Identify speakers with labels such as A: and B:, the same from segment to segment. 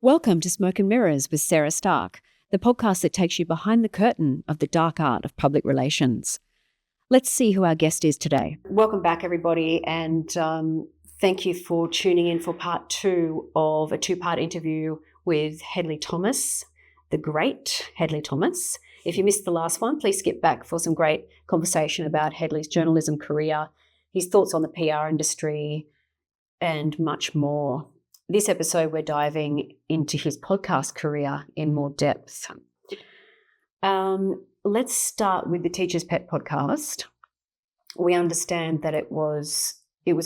A: Welcome to Smoke&Mirrors with Sarah Stark, the podcast that takes you behind the curtain of the dark art of public relations. Let's see who our guest is today. Welcome back, everybody, and thank you for tuning in for part two of a two-part interview with Hedley Thomas, the great Hedley Thomas. If you missed the last one, please skip back for some great conversation about Hedley's journalism career, his thoughts on the PR industry, and much more. This episode, we're diving into his podcast career in more depth. Let's start with the Teacher's Pet podcast. We understand that it was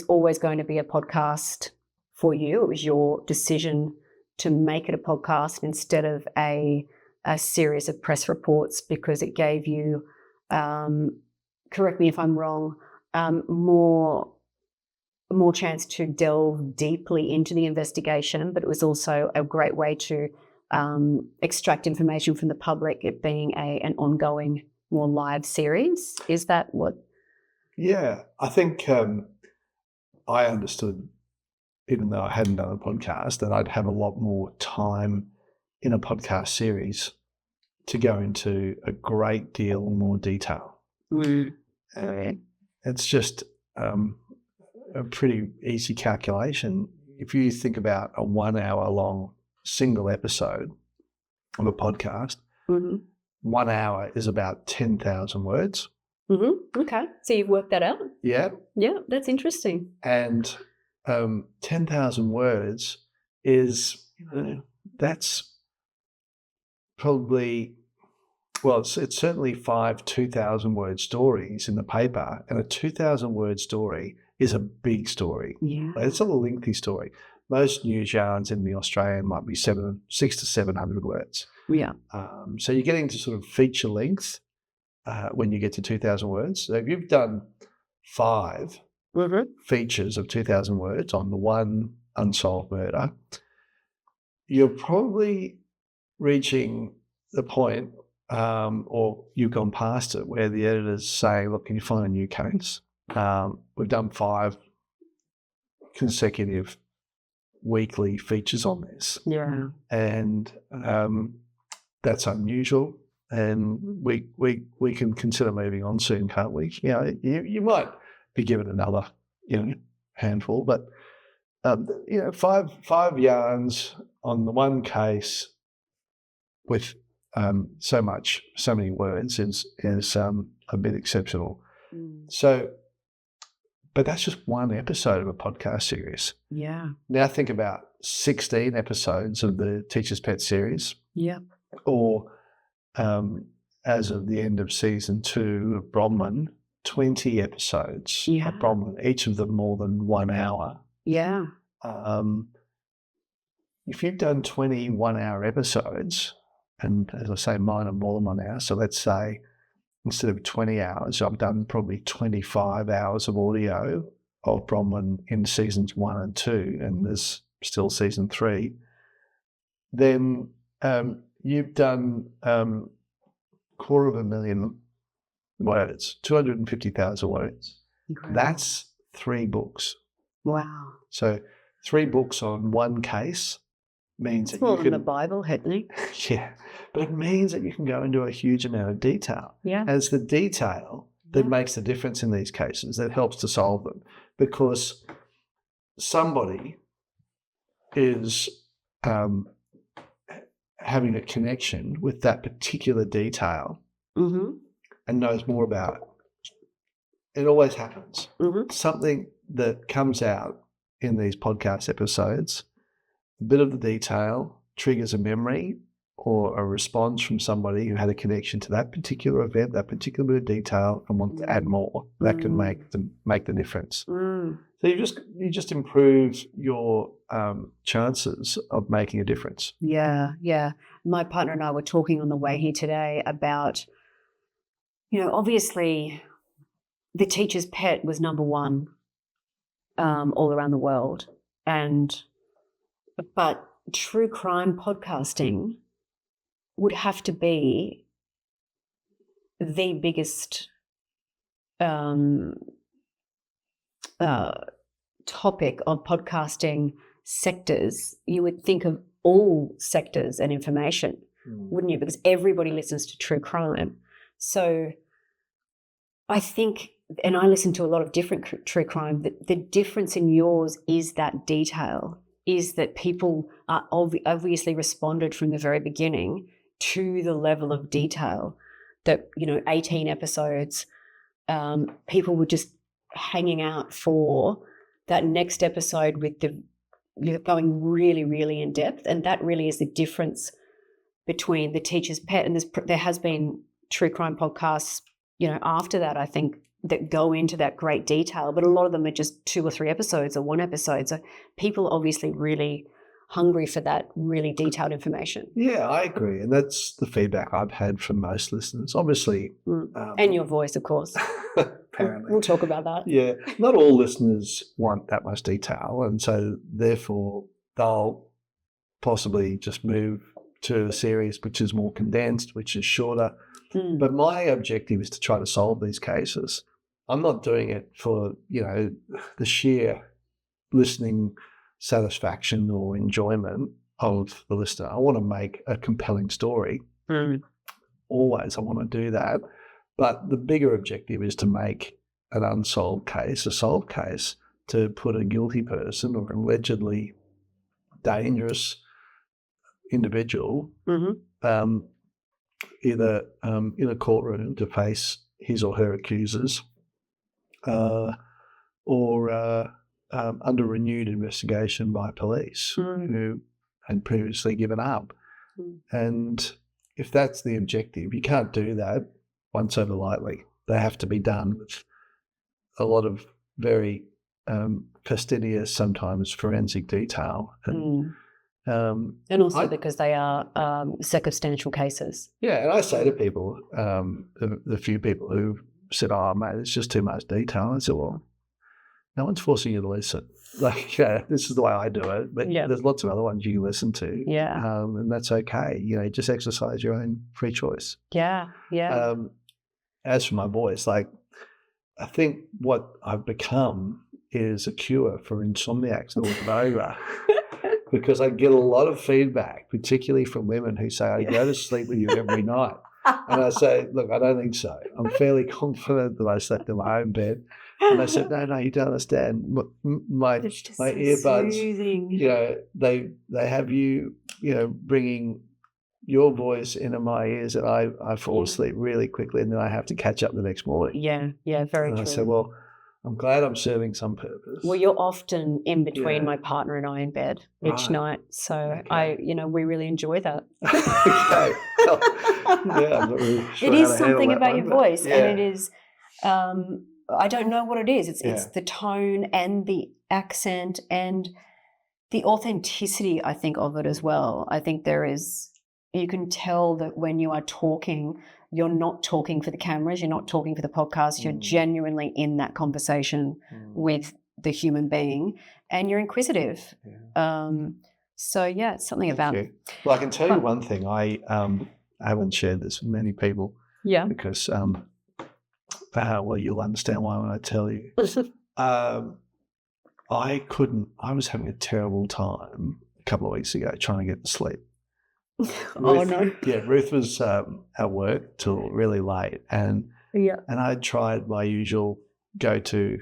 A: always going to be a podcast for you. It was your decision to make it a podcast instead of a series of press reports because it gave you, correct me if I'm wrong, more chance to delve deeply into the investigation, but it was also a great way to extract information from the public, it being an ongoing, more live series. Is that what?
B: Yeah, I think I understood, even though I hadn't done a podcast, that I'd have a lot more time in a podcast series to go into a great deal more detail. It's just a pretty easy calculation. If you think about a 1 hour long single episode of a podcast, 1 hour is about 10,000 words.
A: Okay. So you've worked that out?
B: Yeah.
A: Yeah, that's interesting.
B: And 10,000 words is, that's probably, well, it's certainly 5 2,000 word stories in the paper, and a 2,000 word story is a big story.
A: Yeah.
B: It's a lengthy story. Most news yarns in the Australian might be 600 to 700 words.
A: Yeah.
B: So you're getting to sort of feature length when you get to 2,000 words. So if you've done 5 features of 2,000 words on the one unsolved murder, you're probably reaching the point, or you've gone past it, where the editors say, look, can you find a new case? We've done 5 consecutive weekly features on this.
A: Yeah.
B: And that's unusual. And we can consider moving on soon, can't we? You know, you might be given another, handful, but 5 yarns on the one case with so many words is a bit exceptional. So, but that's just one episode of a podcast series.
A: Yeah.
B: Now think about 16 episodes of the Teacher's Pet series.
A: Yeah.
B: Or as of the end of season 2 of Bronwyn, 20 episodes of Bronwyn, each of them more than 1 hour.
A: Yeah.
B: If you've done 20 1-hour episodes, and as I say, mine are more than 1 hour, so let's say instead of 20 hours, I've done probably 25 hours of audio of Bronwyn in seasons 1 and 2, and there's still season 3. Then you've done 250,000 words, 250,000 words.
A: Incredible.
B: That's 3 books.
A: Wow.
B: So 3 books on one case means
A: it's
B: that
A: more
B: you
A: than
B: can,
A: the Bible, Hedley.
B: Yeah, but it means that you can go into a huge amount of detail.
A: Yeah.
B: And it's the detail that makes the difference in these cases, that helps to solve them, because somebody is having a connection with that particular detail and knows more about it. It always happens. Something that comes out in these podcast episodes, a bit of the detail triggers a memory or a response from somebody who had a connection to that particular event, that particular bit of detail, and wants to add more. That can make the difference. So you just improve your chances of making a difference.
A: Yeah, yeah. My partner and I were talking on the way here today about, obviously the Teacher's Pet was number 1 all around the world, but true crime podcasting would have to be the biggest topic of podcasting sectors. You would think of all sectors and information, wouldn't you? Because everybody listens to true crime. So I think, and I listen to a lot of different true crime, the difference in yours is that detail, is that people are obviously responded from the very beginning to the level of detail that, 18 episodes, people were just hanging out for that next episode with going really, really in depth. And that really is the difference between The Teacher's Pet, and there has been true crime podcasts, after that, I think, that go into that great detail, but a lot of them are just 2 or 3 episodes or 1 episode. So people are obviously really hungry for that really detailed information.
B: Yeah, I agree. And that's the feedback I've had from most listeners, obviously.
A: And your voice, of course.
B: Apparently.
A: We'll talk about that.
B: Yeah. Not all listeners want that much detail. And so therefore they'll possibly just move to a series which is more condensed, which is shorter. But my objective is to try to solve these cases. I'm not doing it for, the sheer listening satisfaction or enjoyment of the listener. I want to make a compelling story. Always I want to do that. But the bigger objective is to make an unsolved case a solved case, to put a guilty person or allegedly dangerous individual either in a courtroom to face his or her accusers or under renewed investigation by police who had previously given up. And if that's the objective, you can't do that once over lightly. They have to be done with a lot of very fastidious, sometimes forensic detail.
A: And also because they are circumstantial cases.
B: Yeah, and I say to people, the few people who said, "Oh, mate, it's just too much detail," I said, "Well, no one's forcing you to listen. Like, this is the way I do it, but there's lots of other ones you can listen to. And that's okay. Just exercise your own free choice." As for my voice, I think what I've become is a cure for insomniacs the world over. Because I get a lot of feedback, particularly from women who say, "I go to sleep with you every night." And I say, "Look, I don't think so. I'm fairly confident that I slept in my own bed." And they said, no, you don't understand. My earbuds,
A: soothing.
B: They have you, bringing your voice into my ears, and I fall asleep really quickly, and then I have to catch up the next morning.
A: Yeah, very true.
B: I said, well, I'm glad I'm serving some purpose.
A: Well, you're often in between my partner and I in bed each night. So we really enjoy that.
B: Okay. I'm not really sure
A: it is something about your voice,
B: and
A: it is, I don't know what it is. It's the tone and the accent and the authenticity, I think, of it as well. I think you can tell that when you are talking, you're not talking for the cameras, you're not talking for the podcast, you're genuinely in that conversation with the human being, and you're inquisitive. So, it's something about it.
B: Well, I can tell you one thing. I haven't shared this with many people.
A: Yeah.
B: Because, you'll understand why when I tell you. I was having a terrible time a couple of weeks ago trying to get to sleep.
A: No.
B: Yeah, Ruth was at work till really late, and I tried my usual go-to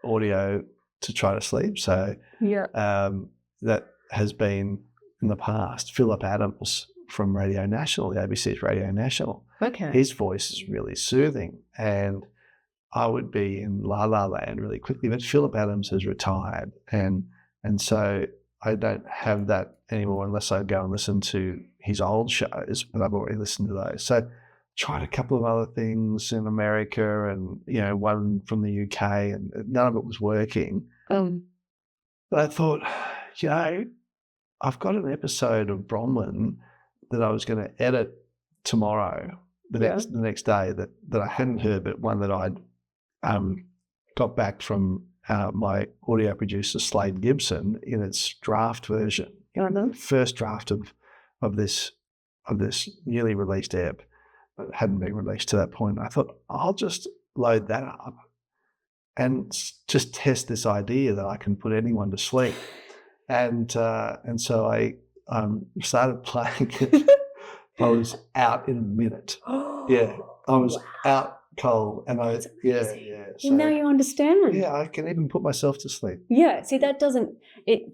B: audio to try to sleep. So that has been in the past Philip Adams from Radio National, the ABC's Radio National.
A: Okay.
B: His voice is really soothing, and I would be in La La Land really quickly. But Philip Adams has retired, and so I don't have that anymore unless I go and listen to his old shows, but I've already listened to those. So tried a couple of other things in America and, one from the UK, and none of it was working. But I thought, I've got an episode of Bronwyn that I was going to edit tomorrow, the next day, that I hadn't heard, but one that I'd got back from my audio producer, Slade Gibson, in its draft version, the first draft of this newly released ep that hadn't been released to that point. I thought, I'll just load that up and just test this idea that I can put anyone to sleep. And so I started playing it, I was out in a minute. Yeah, I was out cold, and yeah.
A: So, well, now you understand.
B: Yeah, I can even put myself to sleep.
A: Yeah, see, that doesn't.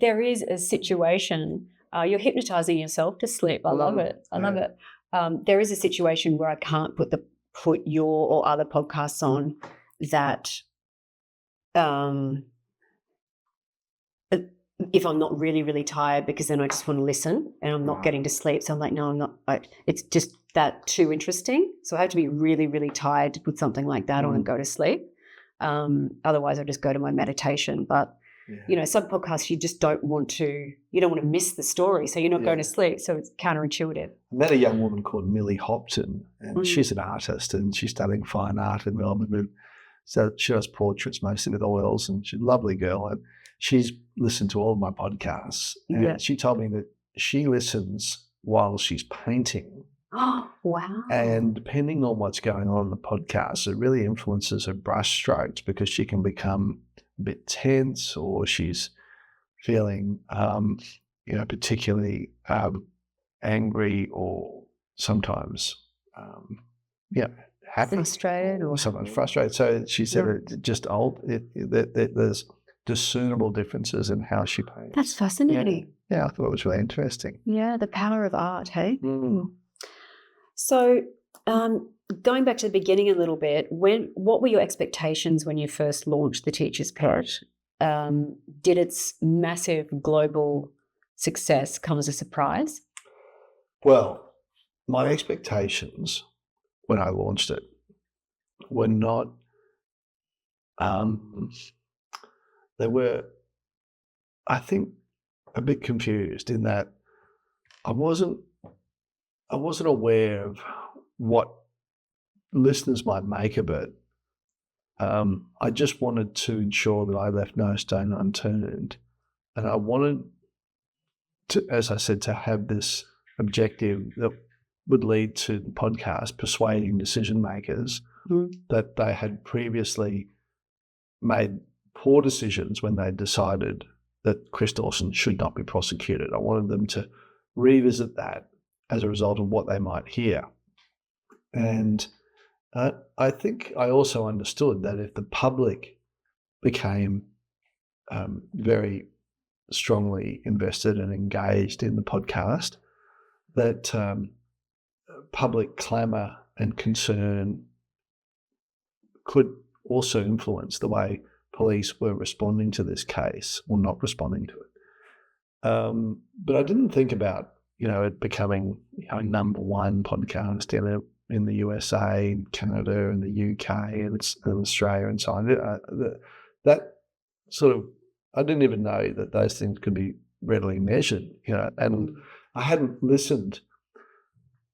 A: There is a situation. You're hypnotizing yourself to sleep. I love it. I love it. There is a situation where I can't put your or other podcasts on that. If I'm not really, really tired, because then I just want to listen and I'm not getting to sleep. So I'm like, no, I'm not. It's just that too interesting. So I have to be really, really tired to put something like that on and go to sleep. Otherwise, I just go to my meditation. But, some podcasts you just don't want to miss the story. So you're not going to sleep. So it's counterintuitive.
B: I met a young woman called Millie Hopton, and she's an artist, and she's studying fine art in Melbourne. So she does portraits mostly with oils, and she's a lovely girl. And she's listened to all of my podcasts, and she told me that she listens while she's painting.
A: Oh, wow.
B: And depending on what's going on in the podcast, it really influences her brush strokes, because she can become a bit tense, or she's feeling, particularly angry, or sometimes, happy.
A: Frustrated, or
B: sometimes frustrated. So she said there's discernible differences in how she paints.
A: That's fascinating.
B: Yeah, I thought it was really interesting.
A: Yeah, the power of art, hey? So going back to the beginning a little bit, what were your expectations when you first launched The Teacher's Pet? Did its massive global success come as a surprise?
B: Well, my expectations when I launched it were not, they were, I think, a bit confused in that I wasn't aware of what listeners might make of it. I just wanted to ensure that I left no stone unturned, and I wanted to, as I said, to have this objective that would lead to the podcast persuading decision makers that they had previously made poor decisions when they decided that Chris Dawson should not be prosecuted. I wanted them to revisit that as a result of what they might hear. And I think I also understood that if the public became very strongly invested and engaged in the podcast, that public clamour and concern could also influence the way police were responding to this case or not responding to it. But I didn't think about, it becoming a number one podcast in the USA, Canada, and the UK, and Australia, and so on. That sort of, I didn't even know that those things could be readily measured, and I hadn't listened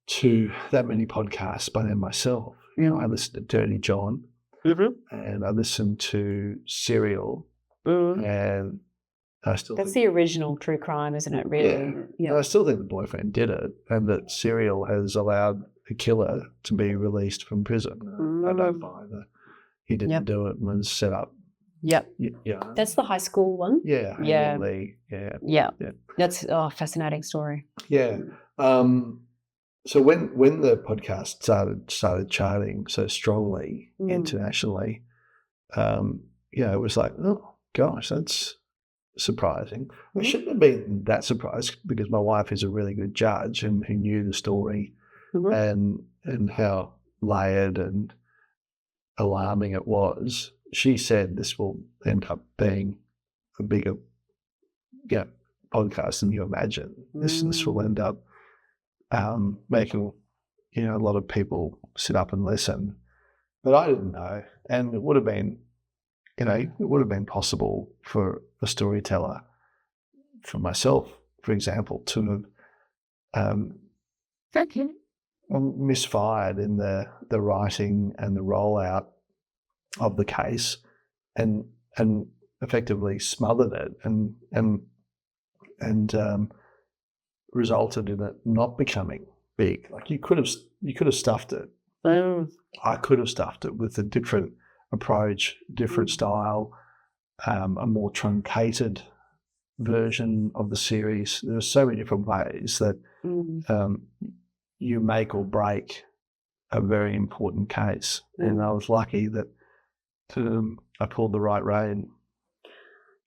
B: to that many podcasts by then myself. I listened to Dirty John, and I listened to Serial, and I still
A: That's the original true crime, isn't it, really?
B: Yeah. And I still think the boyfriend did it, and that Serial has allowed a killer to be released from prison. I don't buy that he didn't do it and was set up.
A: Yep.
B: Yeah.
A: That's the high school one.
B: Yeah.
A: Yeah.
B: Yeah.
A: That's a fascinating story.
B: Yeah. So when the podcast started charting so strongly internationally, it was like, oh gosh, that's surprising. I shouldn't have been that surprised, because my wife is a really good judge and who knew the story and how layered and alarming it was. She said this will end up being a bigger podcast than you imagine. This will end up making a lot of people sit up and listen. But I didn't know, and it would have been possible for a storyteller, for myself, for example, to have misfired in the writing and the rollout of the case, and effectively smothered it and resulted in it not becoming big. Like you could have stuffed it. I could have stuffed it with a different approach, different style, a more truncated version of the series, there are so many different ways that you make or break a very important case. And I was lucky that I pulled the right rein.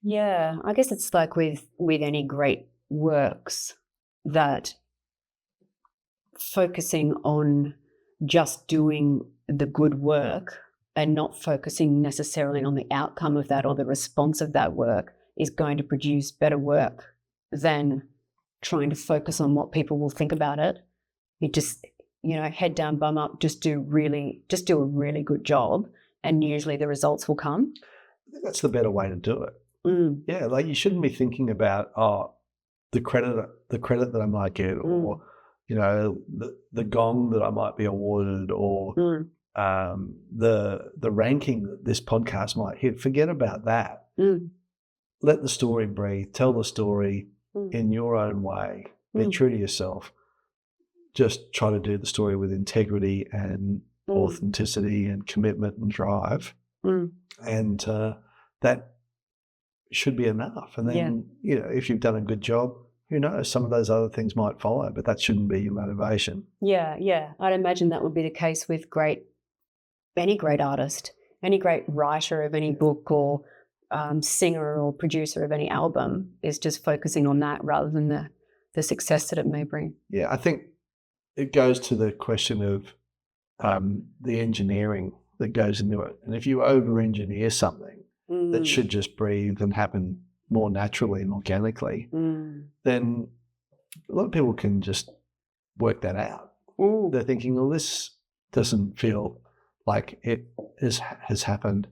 A: Yeah, I guess it's like with any great works that focusing on just doing the good work and not focusing necessarily on the outcome of that or the response of that work is going to produce better work than trying to focus on what people will think about it. You just, head down, bum up, just do a really good job, and usually the results will come.
B: I think that's the better way to do it. Yeah, like you shouldn't be thinking about the credit that I might get, or the gong that I might be awarded, or the ranking that this podcast might hit. Forget about that. Let the story breathe. Tell the story in your own way. Be true to yourself. Just try to do the story with integrity and authenticity and commitment and drive, and that should be enough. And then, if you've done a good job, who knows, some of those other things might follow, but that shouldn't be your motivation.
A: Yeah. I'd imagine that would be the case with any great artist, any great writer of any book, or singer or producer of any album, is just focusing on that rather than the success that it may bring.
B: Yeah, I think it goes to the question of the engineering that goes into it. And if you over-engineer something that should just breathe and happen more naturally and organically, then a lot of people can just work that out. They're thinking, well, this doesn't feel like it has happened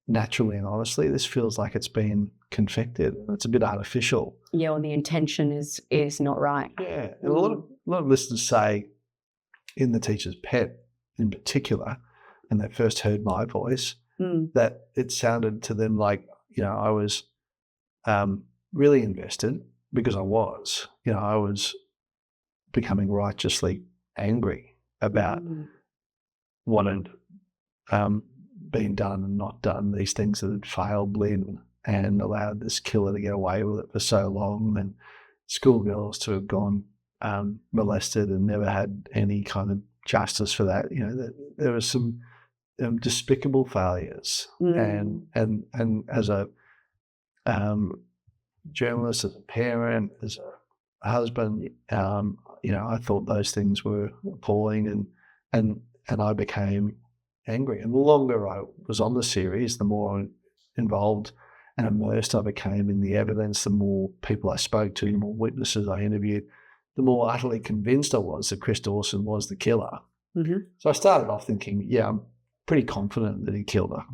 B: naturally and honestly. This feels like it's been confected. It's a bit artificial.
A: Yeah, well, the intention is not right.
B: Yeah, and a lot of listeners say, in The Teacher's Pet in particular, and they first heard my voice, that it sounded to them like, I was really invested, because I was. I was becoming righteously angry about what had been done and not done, these things that had failed Lynn and allowed this killer to get away with it for so long, and schoolgirls to have gone molested and never had any kind of justice for that. There were some despicable failures, and as a journalist, as a parent, as a husband, I thought those things were appalling, and I became angry. And the longer I was on the series, the more involved and immersed I became in the evidence, the more people I spoke to, the more witnesses I interviewed, the more utterly convinced I was that Chris Dawson was the killer. So I started off thinking, I'm pretty confident that he killed her.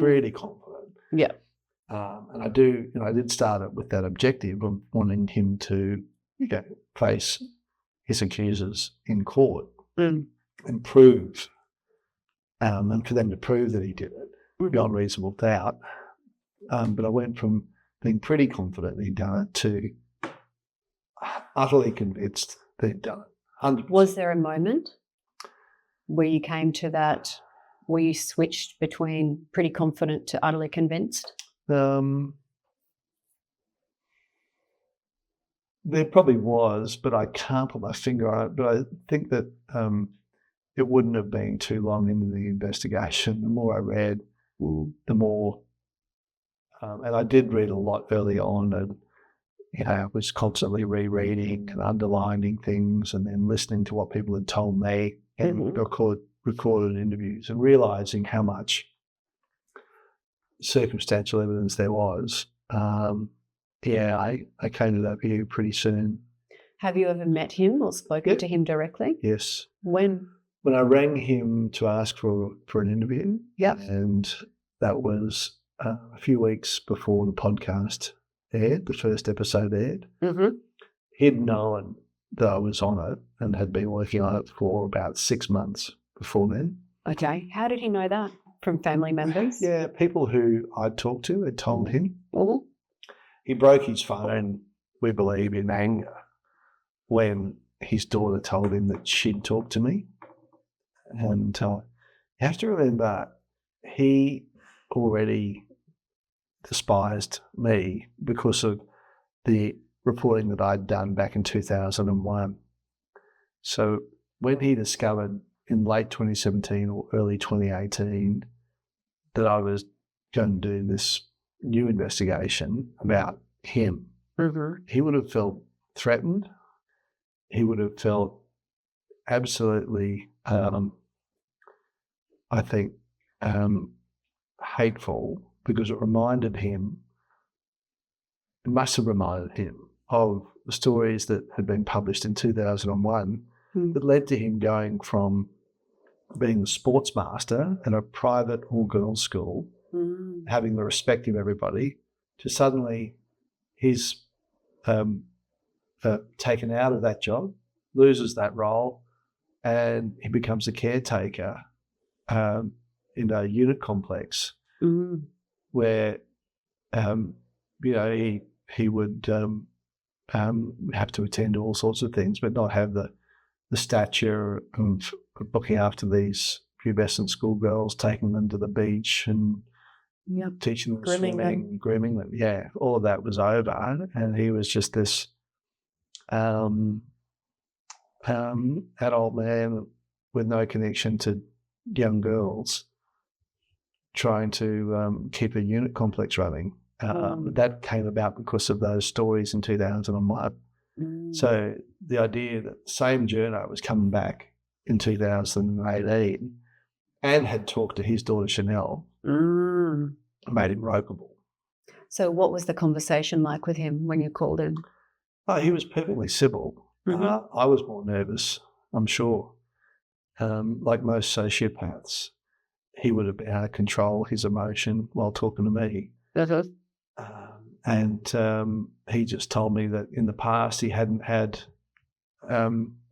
B: Pretty confident.
A: Yeah.
B: And I did start it with that objective of wanting him to face his accusers in court and prove, and for them to prove that he did it beyond reasonable doubt. But I went from being pretty confident that he'd done it to utterly convinced that he'd done it. 100%.
A: Was there a moment where you came to that, where you switched between pretty confident to utterly convinced?
B: There probably was, but I can't put my finger on it. But I think that it wouldn't have been too long into the investigation. The more I read, the more, and I did read a lot early on, and I was constantly rereading and underlining things, and then listening to what people had told me, and recorded interviews, and realising how much circumstantial evidence there was. I came to that view pretty soon.
A: Have you ever met him or spoken to him directly?
B: Yes.
A: When?
B: When I rang him to ask for an interview.
A: Yep.
B: And that was a few weeks before the podcast aired, the first episode aired. He'd known that I was on it and had been working on it for about 6 months before then.
A: Okay. How did he know that? From family members?
B: Yeah, people who I'd talked to had told him. He broke his phone, we believe, in anger when his daughter told him that she'd talked to me. And you have to remember, he already despised me because of the reporting that I'd done back in 2001. So when he discovered in late 2017 or early 2018 that I was going to do this new investigation about him, he would have felt threatened. He would have felt absolutely, I think, hateful, because it must have reminded him of the stories that had been published in 2001 that led to him going from being the sports master at a private all-girls school, having the respect of everybody, to suddenly he's taken out of that job, loses that role, and he becomes a caretaker in a unit complex where, he would have to attend to all sorts of things, but not have the stature of looking after these pubescent schoolgirls, taking them to the beach and teaching them swimming, grooming them. Yeah, all of that was over, and he was just this adult man with no connection to young girls, trying to keep a unit complex running. That came about because of those stories in 2001. So the idea that the same journo was coming back in 2018 and had talked to his daughter Chanel made him ropeable.
A: So what was the conversation like with him when you called him?
B: Oh, he was perfectly civil. I was more nervous, I'm sure. Like most sociopaths, he would have been able to control his emotion while talking to me. And he just told me that in the past he hadn't had a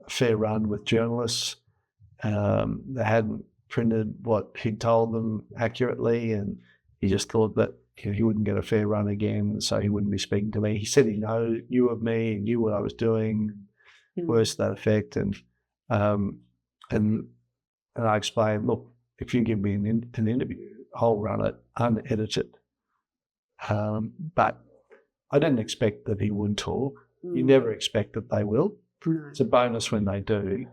B: fair run with journalists. They hadn't printed what he'd told them accurately, and he just thought that he wouldn't get a fair run again, so he wouldn't be speaking to me. He said he knew of me, knew what I was doing, words to that effect, and I explained, look, if you give me an interview, I'll run it unedited. But I didn't expect that he would talk. You never expect that they will. It's a bonus when they do.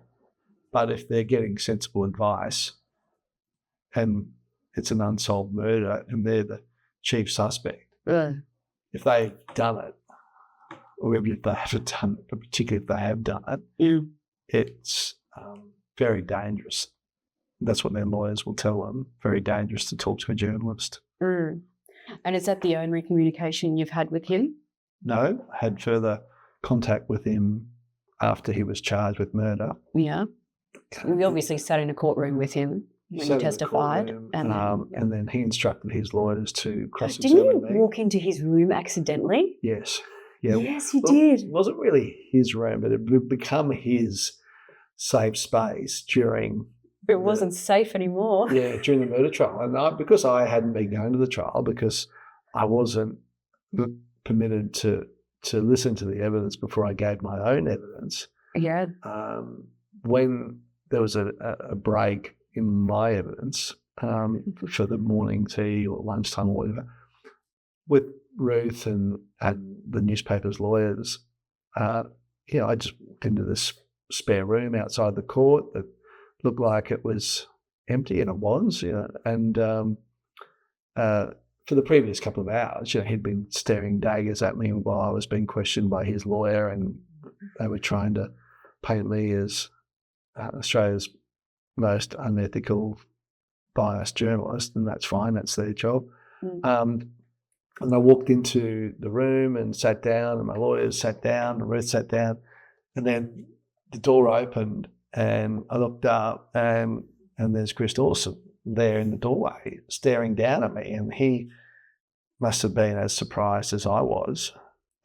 B: But if they're getting sensible advice and it's an unsolved murder and they're the chief suspect, if they've done it, or if they haven't done it, but particularly if they have done it, it's very dangerous. That's what their lawyers will tell them. Very dangerous to talk to a journalist.
A: And is that the only communication you've had with him?
B: No, I had further contact with him after he was charged with murder.
A: Yeah. We obviously sat in a courtroom with him when you testified.
B: And then he instructed his lawyers to cross-examine me.
A: Didn't you walk into his room accidentally?
B: Yes. Yeah.
A: Yes, you did.
B: It wasn't really his room, but it would become his safe space during...
A: It wasn't safe anymore.
B: Yeah, during the murder trial. And because I hadn't been going to the trial, because I wasn't permitted to listen to the evidence before I gave my own evidence.
A: Yeah.
B: When there was a break in my evidence for the morning tea or lunchtime or whatever, with Ruth and the newspaper's lawyers, I just walked into this spare room outside the court that looked like it was empty, and it was, and for the previous couple of hours, he'd been staring daggers at me while I was being questioned by his lawyer, and they were trying to paint me as Australia's most unethical, biased journalist, and that's fine, that's their job. And I walked into the room and sat down, and my lawyers sat down, and Ruth sat down, and then the door opened, and I looked up, and there's Chris Dawson there in the doorway staring down at me, and he must have been as surprised as I was.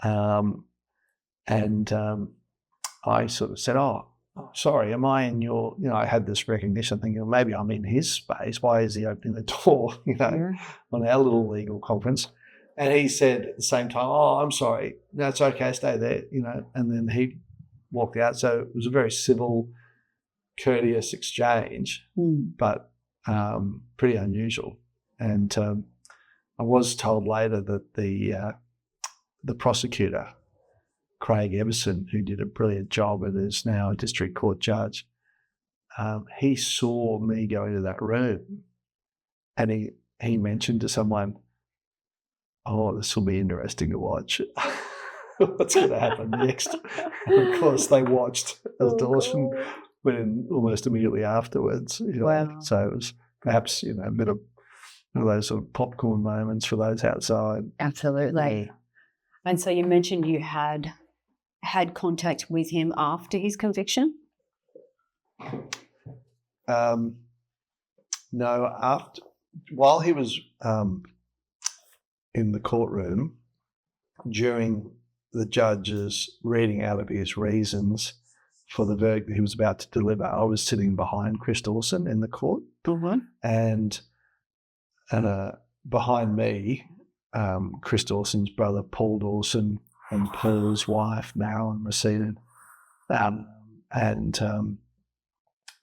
B: I sort of said, oh, sorry, am I in your, I had this recognition thinking, maybe I'm in his space. Why is he opening the door, on our little legal conference? And he said at the same time, oh, I'm sorry. No, it's okay, stay there, and then he walked out. So it was a very civil, courteous exchange, but pretty unusual. And I was told later that the prosecutor Craig Everson, who did a brilliant job and is now a district court judge, he saw me go into that room, and he mentioned to someone, "Oh, this will be interesting to watch." What's going to happen next? And of course, they watched as Dawson went in almost immediately afterwards.
A: Wow.
B: So it was perhaps a bit of one of those sort of popcorn moments for those outside.
A: Absolutely.
B: Yeah.
A: And so you mentioned you had contact with him after his conviction?
B: No, while he was in the courtroom, during the judge's reading out of his reasons for the verdict that he was about to deliver, I was sitting behind Chris Dawson in the court, and behind me, Chris Dawson's brother Paul Dawson and Paul's wife Marilyn were seated, and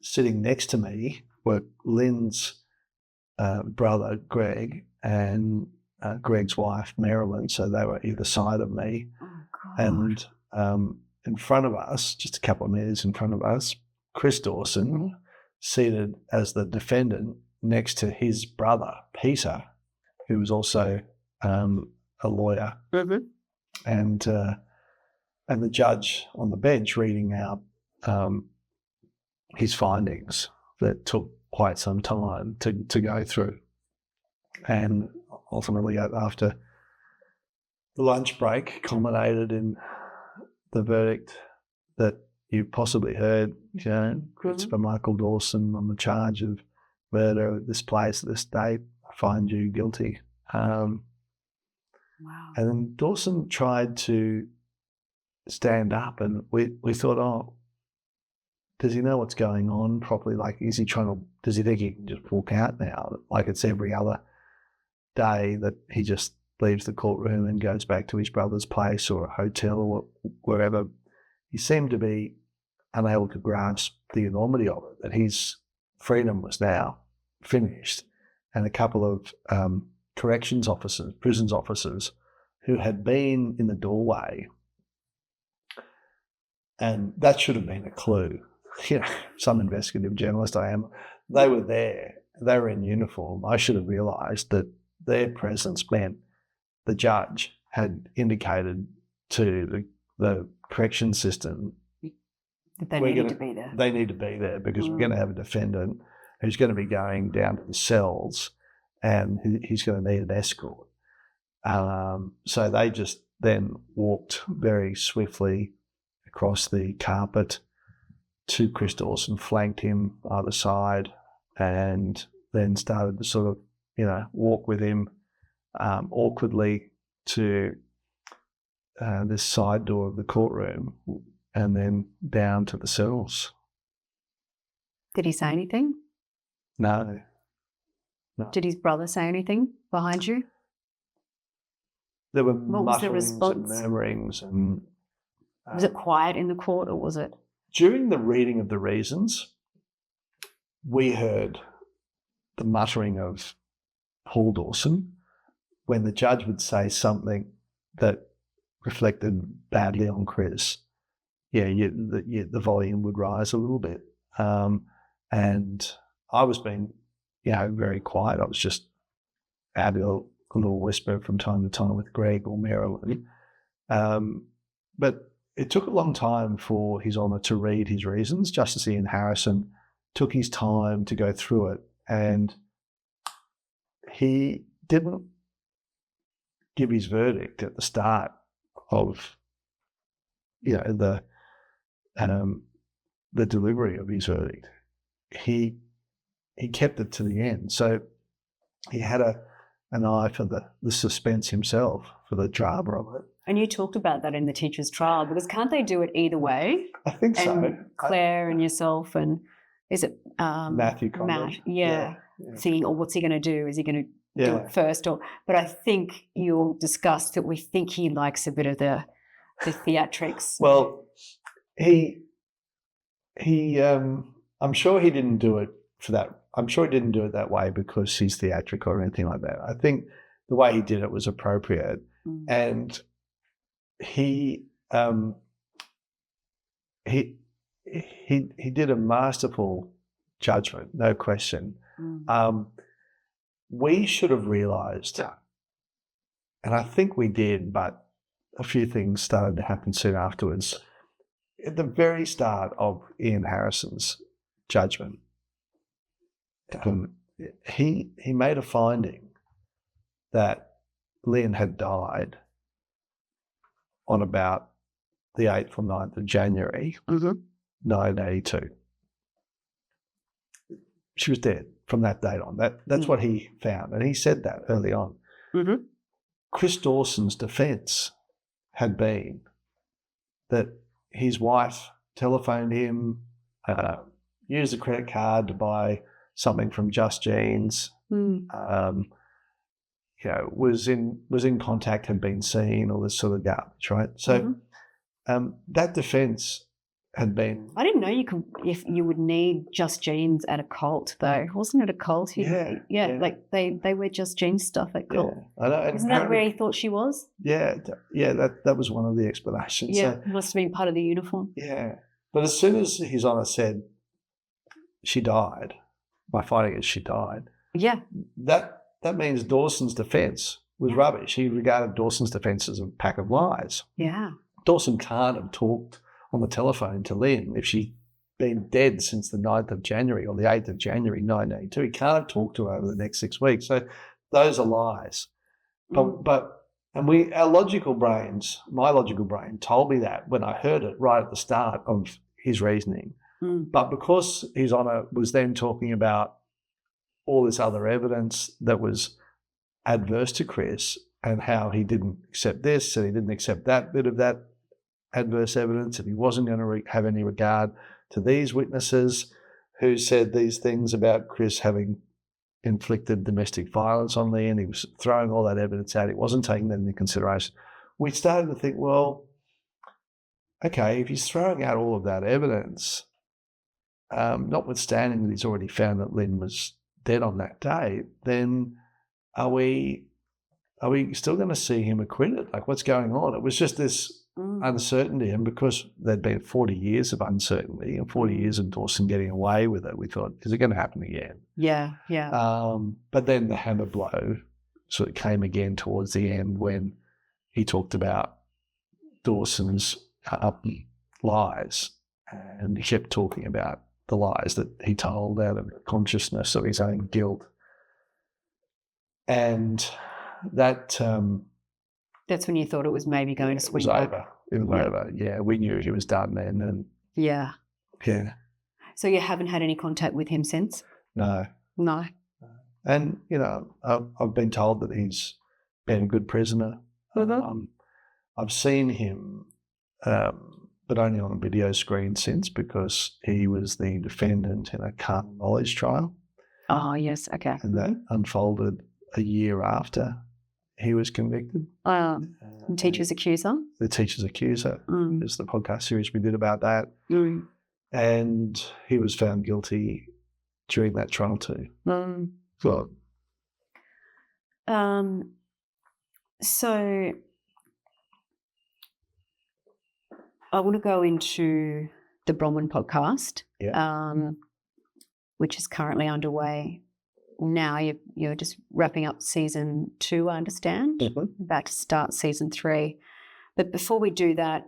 B: sitting next to me were Lynn's brother Greg and Greg's wife Marilyn. So they were either side of me.
A: Oh,
B: and in front of us, just a couple of metres in front of us, Chris Dawson, seated as the defendant next to his brother Peter, who was also a lawyer, and the judge on the bench reading out his findings that took quite some time to go through. And ultimately, after the lunch break, culminated in the verdict that you possibly heard, it's for Michael Dawson on the charge of murder at this place at this date. I find you guilty.
A: Wow.
B: And then Dawson tried to stand up, and we thought, oh, does he know what's going on properly? Like, does he think he can just walk out now? Like it's every other day that he just leaves the courtroom and goes back to his brother's place or a hotel or wherever. He seemed to be unable to grasp the enormity of it, that his freedom was now finished. And a couple of corrections officers, prisons officers, who had been in the doorway, and that should have been a clue. Some investigative journalist I am, they were there. They were in uniform. I should have realised that their presence meant the judge had indicated to the correction system
A: that they needed to be there.
B: They need to be there because we're going to have a defendant who's going to be going down to the cells, and he's going to need an escort. So they just then walked very swiftly across the carpet to Chris Dawson, flanked him either side, and then started to sort of, walk with him awkwardly to this side door of the courtroom, and then down to the cells.
A: Did he say anything?
B: No.
A: Did his brother say anything behind you?
B: There were
A: What was the
B: mutterings
A: response?
B: and murmurings. And,
A: Was it quiet in the court, or was it?
B: During the reading of the reasons, we heard the muttering of Paul Dawson when the judge would say something that reflected badly on Chris. The volume would rise a little bit. And I was being, very quiet. I was just adding a little whisper from time to time with Greg or Marilyn. But it took a long time for His Honour to read his reasons. Justice Ian Harrison took his time to go through it, and he didn't give his verdict at the start of, the delivery of his verdict. He kept it to the end. So he had an eye for the suspense himself, for the drama of it.
A: And you talked about that in the teacher's trial, because can't they do it either way?
B: I think so.
A: And Claire and yourself, and is it
B: Matthew Conrad?
A: Matt? Yeah. Thinking, what's he going to do? Is he going to do it first? But I think you'll discuss that we think he likes a bit of the theatrics.
B: Well, I'm sure he didn't do it for that. I'm sure he didn't do it that way because he's theatrical or anything like that. I think the way he did it was appropriate. And he he did a masterful judgment, no question. We should have realised, and I think we did, but a few things started to happen soon afterwards. At the very start of Ian Harrison's judgment, he made a finding that Lynn had died on about the 8th or 9th of January, 1982. She was dead from that date on. That's what he found, and he said that early on. Chris Dawson's defence had been that his wife telephoned him, used a credit card to buy something from Just Jeans, was in contact, had been seen, all this sort of garbage, right? So that defence had been.
A: I didn't know if you would need Just Jeans at a cult, though. Wasn't it a cult? Yeah. Like they wear Just Jeans stuff at cult.
B: Yeah, I know.
A: Isn't that where he thought she was?
B: Yeah. That was one of the explanations.
A: Yeah, so, must have been part of the uniform.
B: Yeah, but as soon as His Honour said she died, my finding is she died.
A: Yeah.
B: That means Dawson's defence was rubbish. He regarded Dawson's defence as a pack of lies.
A: Yeah.
B: Dawson can't have talked on the telephone to Lynn if she'd been dead since the 9th of January or the 8th of January 1982. He can't have talked to her over the next 6 weeks. So those are lies. But our logical brains, my logical brain told me that when I heard it right at the start of his reasoning. But because His Honour was then talking about all this other evidence that was adverse to Chris and how he didn't accept this and he didn't accept that bit of that adverse evidence, and he wasn't going to have any regard to these witnesses who said these things about Chris having inflicted domestic violence on Lynn. He was throwing all that evidence out. He wasn't taking that into consideration. We started to think, well, okay, if he's throwing out all of that evidence, notwithstanding that he's already found that Lynn was dead on that day, then are we still going to see him acquitted? Like, what's going on? It was just this uncertainty, and because there'd been 40 years of uncertainty and 40 years of Dawson getting away with it, we thought, is it going to happen again?
A: Yeah.
B: But then the hammer blow sort of came again towards the end when he talked about Dawson's lies, and he kept talking about the lies that he told out of consciousness of his own guilt. And that's
A: when you thought it was maybe going to swing
B: back. It was over. Yeah, we knew he was done then. And
A: yeah. So you haven't had any contact with him since?
B: No. And, I've been told that he's been a good prisoner. I've seen him, but only on a video screen since, because he was the defendant in a carnal knowledge trial.
A: Oh, yes, okay.
B: And that unfolded a year after he was convicted.
A: Teacher's Accuser?
B: The Teacher's Accuser is the podcast series we did about that. And he was found guilty during that trial too.
A: So I want to go into the Bronwyn podcast, which is currently underway. Now you're just wrapping up season 2, I understand, about to start season 3. But before we do that,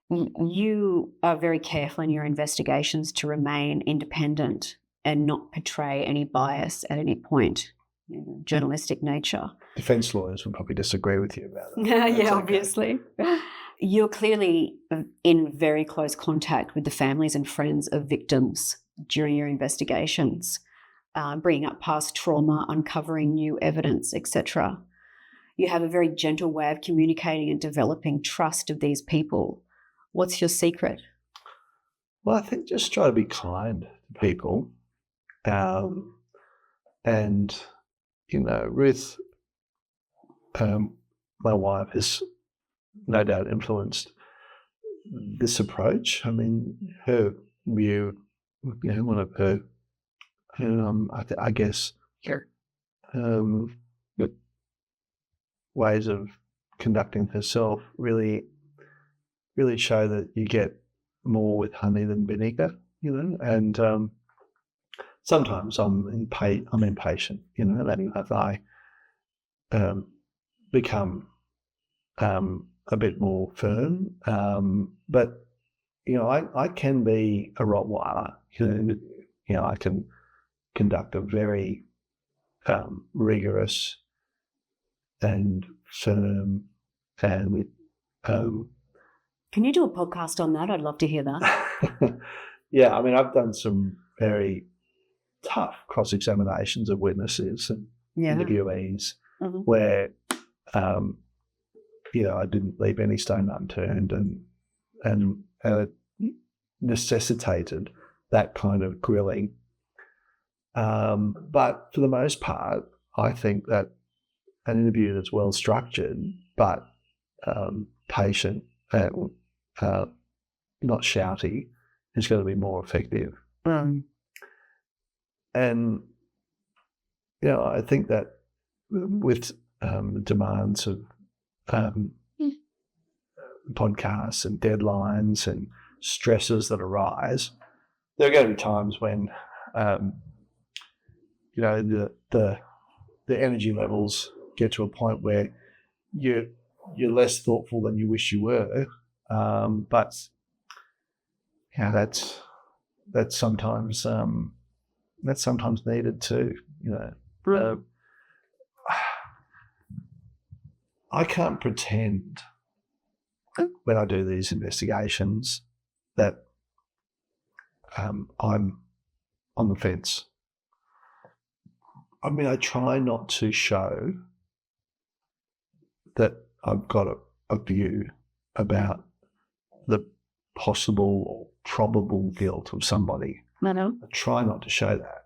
A: you are very careful in your investigations to remain independent and not portray any bias at any point, journalistic nature.
B: Defence lawyers would probably disagree with you about that.
A: Yeah, obviously. You're clearly in very close contact with the families and friends of victims during your investigations. Bringing up past trauma, uncovering new evidence, etc. You have a very gentle way of communicating and developing trust of these people. What's your secret?
B: Well, I think just try to be kind to people. And, Ruth, my wife, has no doubt influenced this approach. I mean, her view, one of her I guess, ways of conducting herself really really show that you get more with honey than vinegar, and sometimes I'm impatient, and as I become a bit more firm, but I can be a Rottweiler. I can conduct a very rigorous and firm and
A: Can you do a podcast on that? I'd love to hear that.
B: Yeah, I mean, I've done some very tough cross-examinations of witnesses and interviewees where, I didn't leave any stone unturned, and it necessitated that kind of grilling. But for the most part, I think that an interview that's well structured but patient and not shouty is going to be more effective. And I think that with the demands of podcasts and deadlines and stresses that arise, there are going to be times when the energy levels get to a point where you're less thoughtful than you wish you were, but that's sometimes needed too. I can't pretend when I do these investigations that I'm on the fence. I mean, I try not to show that I've got a view about the possible or probable guilt of somebody. I try not to show that.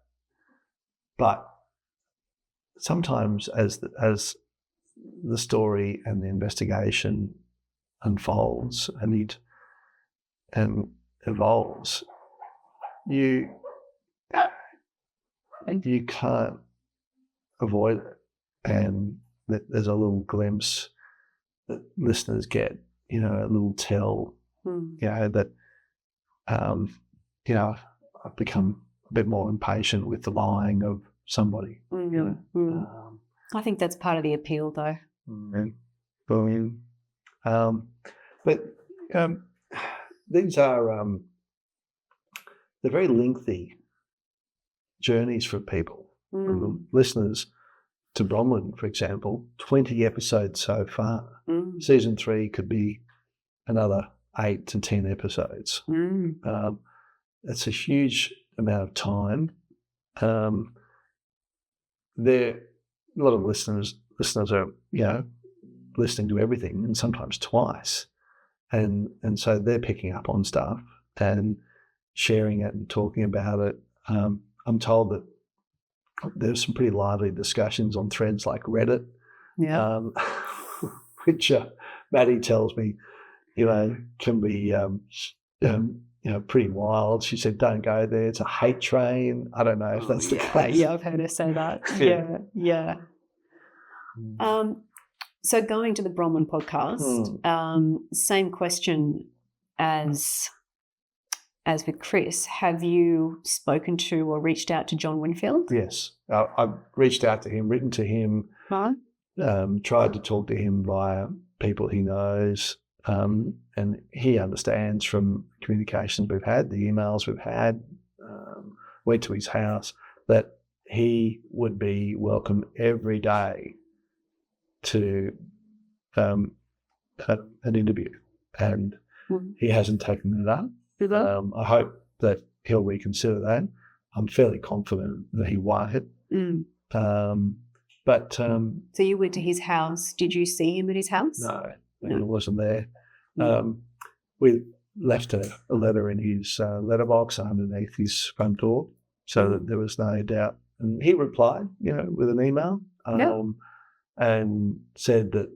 B: But sometimes as the story and the investigation unfolds and evolves, you can't avoid it. And there's a little glimpse that listeners get, a little tell, that, I've become a bit more impatient with the lying of somebody.
A: I think that's part of the appeal, though.
B: But these are they're very lengthy journeys for people. Listeners to Bronwyn, for example, 20 episodes so far. Season 3 could be another 8 to 10 episodes. It's a huge amount of time. A lot of listeners are, listening to everything, and sometimes twice. And so they're picking up on stuff and sharing it and talking about it. I'm told that there's some pretty lively discussions on threads like Reddit, which Maddie tells me, can be, pretty wild. She said, don't go there. It's a hate train. I don't know if that's the case.
A: Yeah, I've heard her say that. Yeah. So going to the Bronwyn podcast, same question as with Chris. Have you spoken to or reached out to John Winfield?
B: Yes. I've reached out to him, written to him, tried to talk to him via people he knows, and he understands from communications we've had, the emails we've had, went to his house, that he would be welcome every day to an interview, and he hasn't taken it up. I hope that he'll reconsider that. I'm fairly confident that he won't. So
A: you went to his house. Did you see him at his house?
B: No, he wasn't there. We left a letter in his letterbox underneath his front door, so that there was no doubt. And he replied, with an email, and said that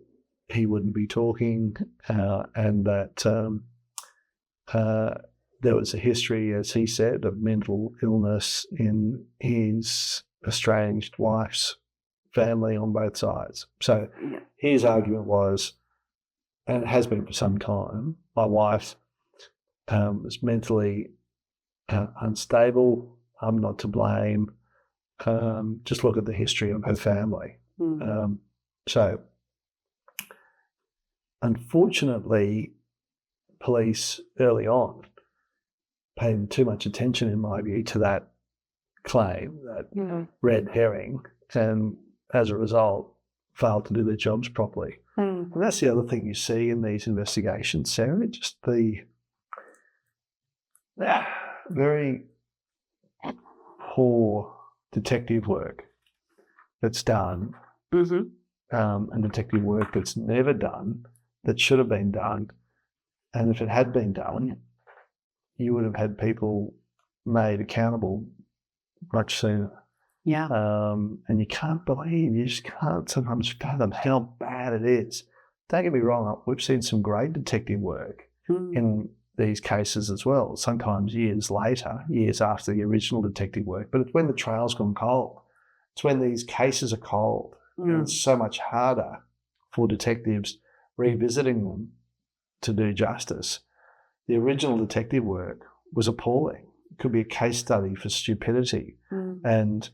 B: he wouldn't be talking, and that there was a history, as he said, of mental illness in his estranged wife's family on both sides. So his argument was, and it has been for some time, my wife was mentally unstable. I'm not to blame. Just look at the history of her family. So, unfortunately, police early on paid too much attention, in my view, to that claim, that red herring, and as a result, failed to do their jobs properly. And that's the other thing you see in these investigations, Sarah, just the very poor detective work that's done, and detective work that's never done, that should have been done. And if it had been done, you would have had people made accountable much sooner.
A: Yeah.
B: And you just can't sometimes fathom how bad it is. Don't get me wrong, we've seen some great detective work in these cases as well, sometimes years later, years after the original detective work, but it's when the trail's gone cold. It's when these cases are cold, and it's so much harder for detectives revisiting them to do justice. The original detective work was appalling. It could be a case study for stupidity, and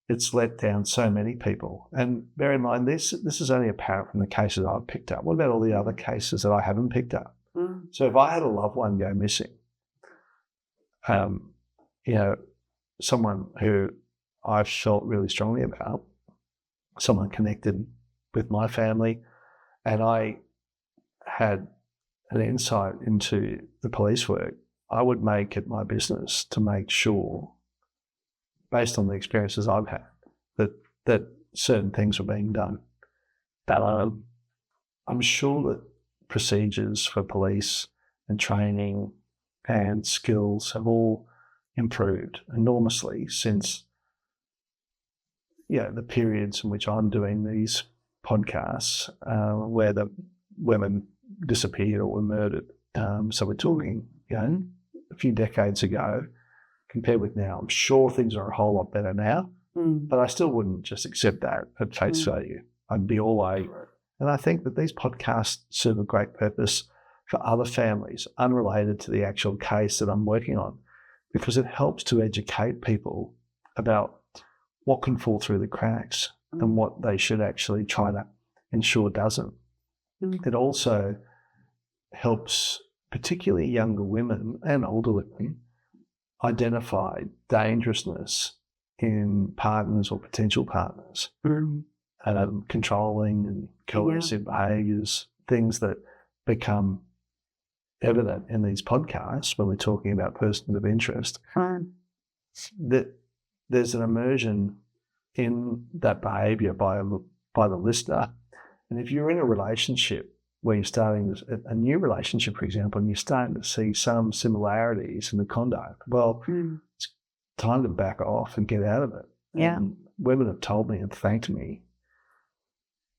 B: it's let down so many people. And bear in mind, this is only apparent from the cases I've picked up. What about all the other cases that I haven't picked up? So if I had a loved one go missing, someone who I felt really strongly about, someone connected with my family, and I had an insight into the police work, I would make it my business to make sure, based on the experiences I've had, that certain things were being done. But I'm sure that procedures for police and training and skills have all improved enormously since the periods in which I'm doing these podcasts where the women disappeared or were murdered. So we're talking, a few decades ago compared with now. I'm sure things are a whole lot better now, but I still wouldn't just accept that at face value. I'd be all over it. And I think that these podcasts serve a great purpose for other families unrelated to the actual case that I'm working on, because it helps to educate people about what can fall through the cracks and what they should actually try to ensure doesn't. It also helps particularly younger women and older women identify dangerousness in partners or potential partners, controlling and coercive behaviours, things that become evident in these podcasts when we're talking about persons of interest, that there's an immersion in that behaviour by the listener. And if you're in a relationship where you're starting a new relationship, for example, and you're starting to see some similarities in the conduct, well, it's time to back off and get out of it.
A: Yeah.
B: And women have told me and thanked me,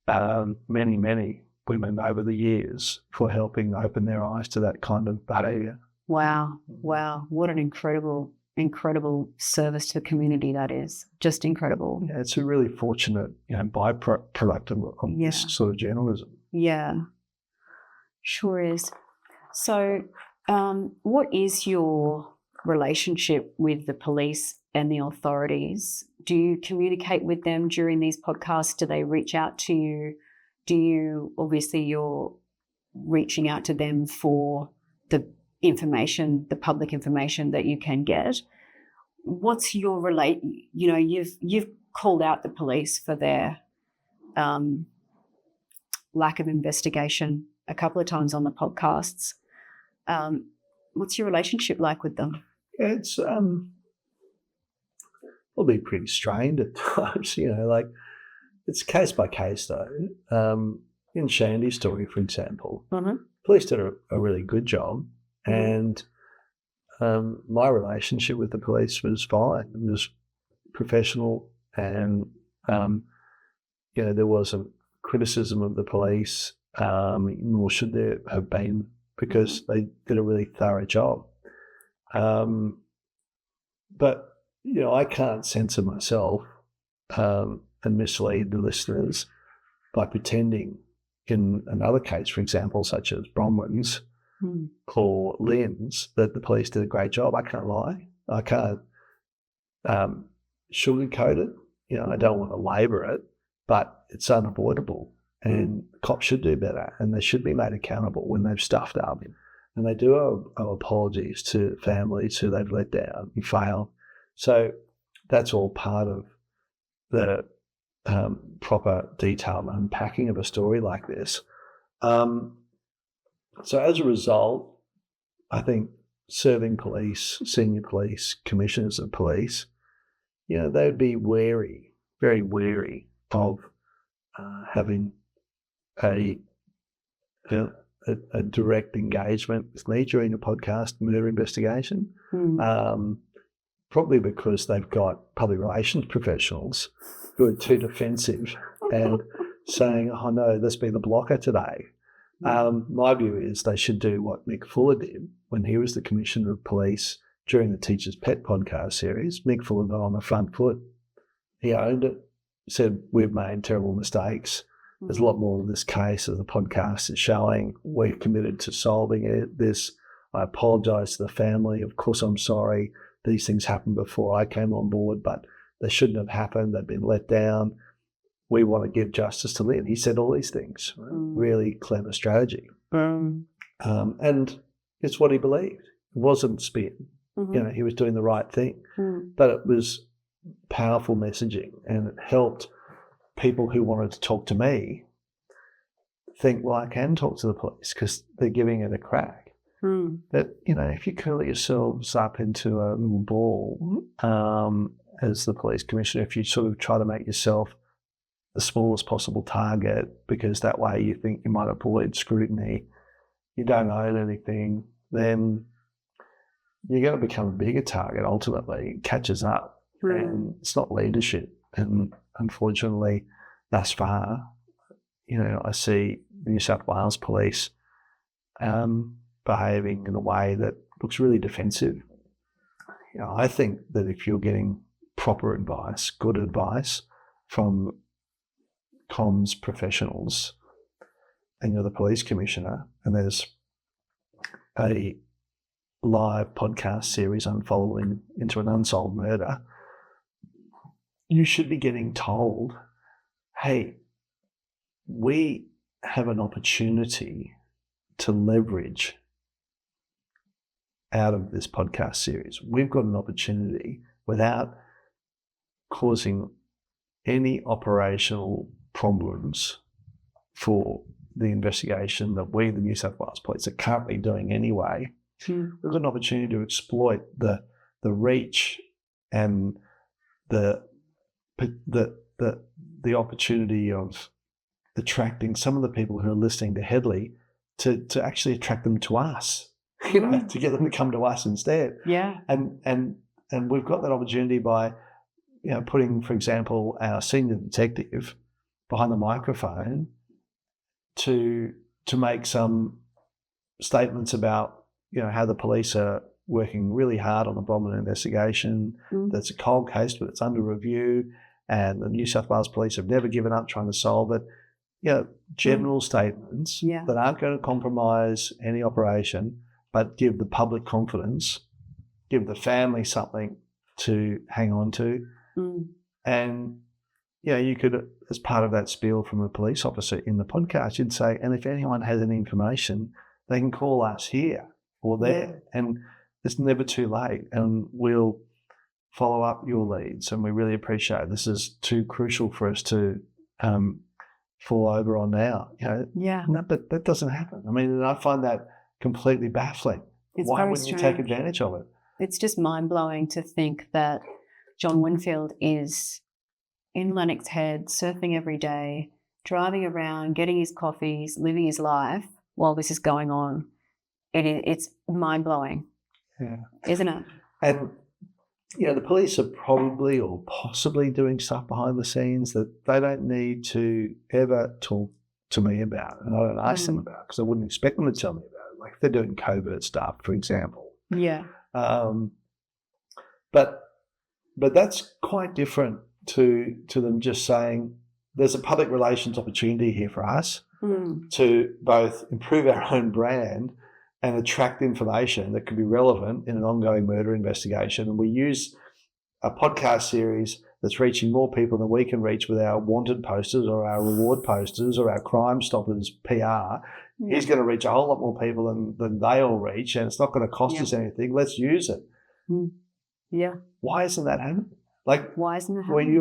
B: many, many women over the years, for helping open their eyes to that kind of behaviour.
A: Wow. What an incredible service to the community that is. Just incredible.
B: Yeah, it's a really fortunate byproduct of this sort of journalism.
A: Yeah, sure is. So what is your relationship with the police and the authorities? Do you communicate with them during these podcasts? Do they reach out to you? Obviously you're reaching out to them for the information, the public information that you can get. What's your you've called out the police for their lack of investigation a couple of times on the podcasts. What's your relationship like with them?
B: Yeah, it's will be pretty strained at times, it's case by case though. In Shandy's story, for example, police did a really good job, and my relationship with the police was fine. It was professional, and there wasn't criticism of the police, nor should there have been, because they did a really thorough job. But I can't censor myself and mislead the listeners by pretending in another case, for example, such as Bronwyn's or Lynn's, that the police did a great job. I can't lie. I can't sugarcoat it. I don't want to labour it, but it's unavoidable. And cops should do better, and they should be made accountable when they've stuffed up. And they do owe apologies to families who they've let down and failed. So that's all part of the proper detailed unpacking of a story like this. So as a result, I think serving police, senior police, commissioners of police, they'd be wary, very wary of having a direct engagement with me during a podcast murder investigation, probably because they've got public relations professionals who are too defensive and saying, oh no, there's been a blocker today. My view is they should do what Mick Fuller did when he was the Commissioner of Police during the Teacher's Pet podcast series. Mick Fuller got on the front foot. He owned it, said, we've made terrible mistakes. There's a lot more in this case, as the podcast is showing. We're committed to solving this. I apologise to the family. Of course, I'm sorry. These things happened before I came on board, but they shouldn't have happened. They've been let down. We want to give justice to Lynn. He said all these things. Right? Really clever strategy. And it's what he believed. It wasn't spin. He was doing the right thing. But it was powerful messaging, and it helped people who wanted to talk to me think, well, I can talk to the police because they're giving it a crack. That, if you curl yourselves up into a little ball as the police commissioner, if you sort of try to make yourself the smallest possible target because that way you think you might avoid scrutiny, you don't own anything, then you're going to become a bigger target ultimately. It catches up. And it's not leadership. And unfortunately, thus far, I see the New South Wales Police behaving in a way that looks really defensive. I think that if you're getting proper advice, good advice from comms professionals, and you're the police commissioner, and there's a live podcast series unfolding into an unsolved murder, you should be getting told, hey, we have an opportunity to leverage out of this podcast series. We've got an opportunity without causing any operational problems for the investigation that we, the New South Wales Police, are currently doing anyway. We've got an opportunity to exploit the reach and the opportunity of attracting some of the people who are listening to Hedley to actually attract them to us, to get them to come to us instead.
A: Yeah.
B: And we've got that opportunity by, putting, for example, our senior detective behind the microphone to make some statements about, how the police are working really hard on the Bronwyn investigation. That's a cold case, but it's under review, and the New South Wales Police have never given up trying to solve it. General statements that aren't going to compromise any operation, but give the public confidence, give the family something to hang on to. And, you could, as part of that spiel from a police officer in the podcast, you'd say, and if anyone has any information, they can call us here or there. And it's never too late, and we'll follow up your leads, and we really appreciate it. This is too crucial for us to fall over on now. No, but that doesn't happen. I mean, and I find that completely baffling. Why wouldn't you take advantage of it?
A: It's just mind-blowing to think that John Winfield is in Lennox Head, surfing every day, driving around, getting his coffees, living his life while this is going on. It's mind-blowing, isn't it?
B: And, the police are probably or possibly doing stuff behind the scenes that they don't need to ever talk to me about, and I don't ask them about, because I wouldn't expect them to tell me about it. Like if they're doing covert stuff, for example.
A: Yeah.
B: But that's quite different to them just saying, there's a public relations opportunity here for us. to both improve our own brand and attract information that could be relevant in an ongoing murder investigation. And we use a podcast series that's reaching more people than we can reach with our wanted posters or our reward posters or our Crime Stoppers PR. He's going to reach a whole lot more people than they all reach, and it's not going to cost us anything. Let's use it.
A: Yeah.
B: Why isn't that happening?
A: Why isn't it happening?
B: When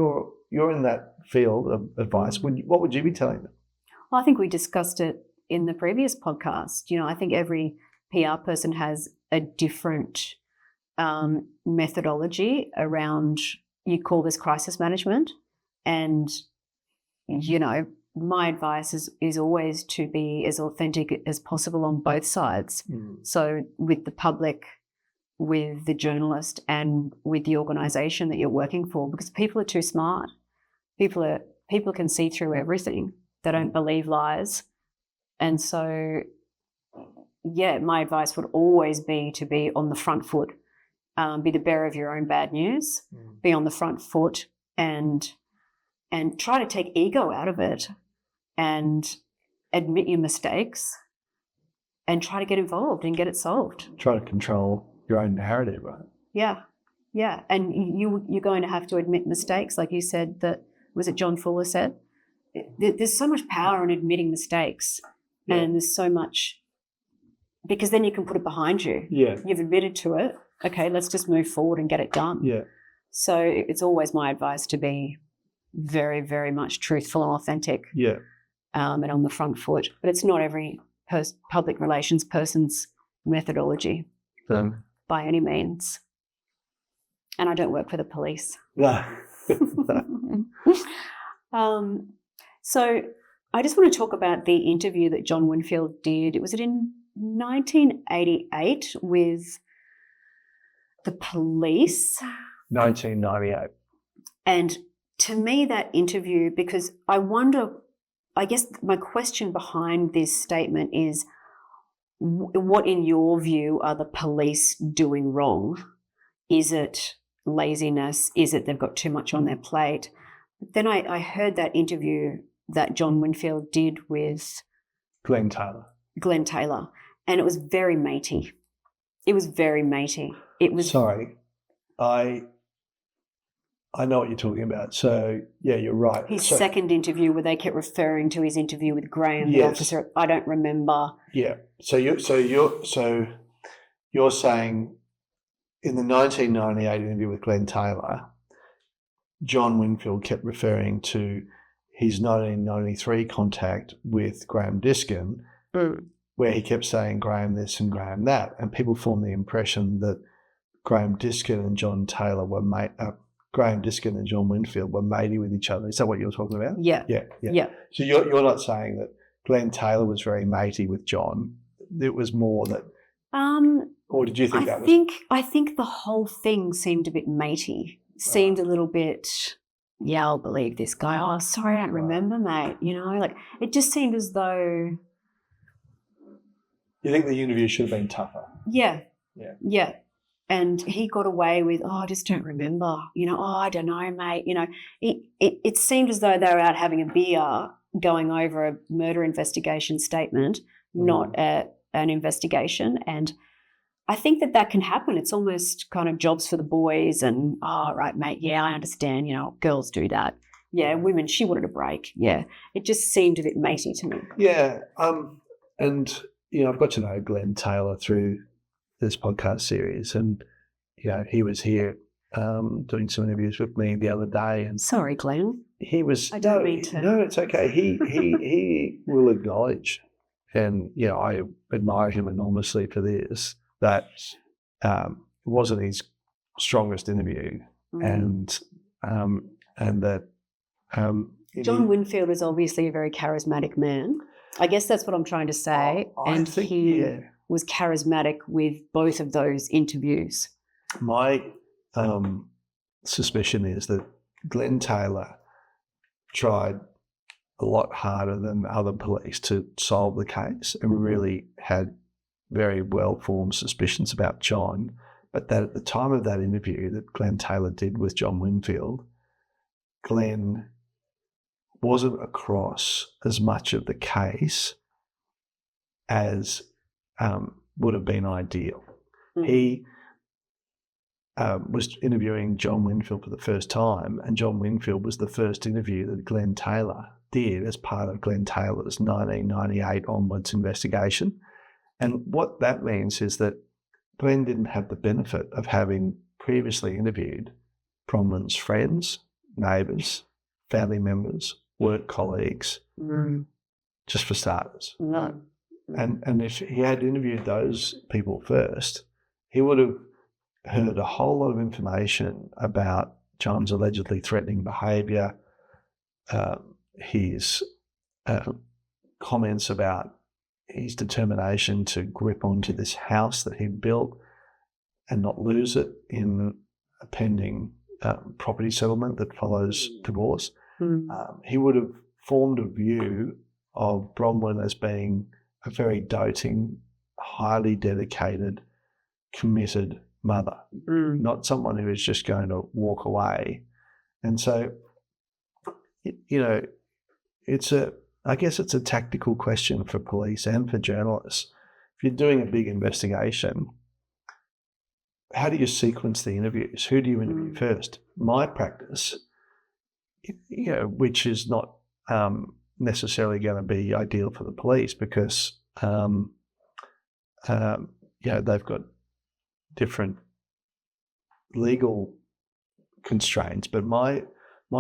B: you're in that field of advice, what would you be telling them?
A: Well, I think we discussed it in the previous podcast. I think every PR person has a different methodology around, you call this crisis management. And, my advice is always to be as authentic as possible on both sides. So with the public, with the journalist, and with the organisation that you're working for, because people are too smart. People can see through everything. They don't believe lies. And so, my advice would always be to be on the front foot, be the bearer of your own bad news, be on the front foot and try to take ego out of it and admit your mistakes and try to get involved and get it solved.
B: Try to control your own narrative, right?
A: Yeah. Yeah. And you're going to have to admit mistakes. Like you said, was it John Fuller said? There's so much power in admitting mistakes, and there's so much, because then you can put it behind you. Yeah. You've admitted to it. Okay, let's just move forward and get it done. Yeah. So it's always my advice to be very, very much truthful and authentic. Yeah. And on the front foot. But it's not every public relations person's methodology by any means. And I don't work for the police. No. So I just want to talk about the interview that John Winfield did. Was it in 1988 with the police?
B: 1998.
A: And to me, that interview, because I guess my question behind this statement is, what in your view are the police doing wrong? Is it laziness? Is it they've got too much on their plate? But then I heard that interview that John Winfield did with
B: Glenn Taylor,
A: and it was very matey. It was very matey. It was.
B: Sorry, I know what you're talking about. So yeah, you're right.
A: His second interview, where they kept referring to his interview with Graham, the officer. I don't remember.
B: Yeah. So you're saying in the 1998 interview with Glenn Taylor, John Winfield kept referring to his 1993 contact with Graham Diskin, where he kept saying Graham this and Graham that, and people formed the impression that Graham Diskin and John Winfield were matey with each other. Is that what you're talking about?
A: Yeah.
B: So you're not saying that Glenn Taylor was very matey with John. It was more that. Or did you think
A: I think the whole thing seemed a bit matey. Seemed a little bit. Yeah, I'll believe this guy. Oh, sorry, I don't remember, mate. It just seemed as though.
B: You think the interview should have been tougher?
A: Yeah. And he got away with, I just don't remember. I don't know, mate. It seemed as though they were out having a beer, going over a murder investigation statement, not an investigation. And I think that can happen. It's almost kind of jobs for the boys and, right, mate, yeah, I understand, girls do that. Yeah, women, she wanted a break. Yeah, it just seemed a bit matey to me.
B: Yeah, and, I've got to know Glenn Taylor through this podcast series, and he was here doing some interviews with me the other day. And
A: sorry, Glenn.
B: He was.
A: I don't mean to.
B: No, it's okay. He will acknowledge, and I admire him enormously for this. That wasn't his strongest interview, and that
A: John Winfield is obviously a very charismatic man. I guess that's what I'm trying to say. He was charismatic with both of those interviews.
B: My suspicion is that Glenn Taylor tried a lot harder than other police to solve the case, and really had very well-formed suspicions about John, but that at the time of that interview that Glenn Taylor did with John Winfield, Glenn wasn't across as much of the case as would have been ideal. Mm-hmm. He was interviewing John Winfield for the first time, and John Winfield was the first interview that Glenn Taylor did as part of Glenn Taylor's 1998 onwards investigation. And what that means is that Glenn didn't have the benefit of having previously interviewed Bronwyn's friends, neighbours, family members, work colleagues, just for starters.
A: No.
B: And if he had interviewed those people first, he would have heard a whole lot of information about John's allegedly threatening behaviour, his comments about his determination to grip onto this house that he'd built and not lose it in a pending property settlement that follows divorce. He would have formed a view of Bronwyn as being a very doting, highly dedicated, committed mother, not someone who is just going to walk away. And so, I guess it's a tactical question for police and for journalists. If you're doing a big investigation, how do you sequence the interviews? Who do you interview first? My practice, which is not necessarily going to be ideal for the police because, they've got different legal constraints. But my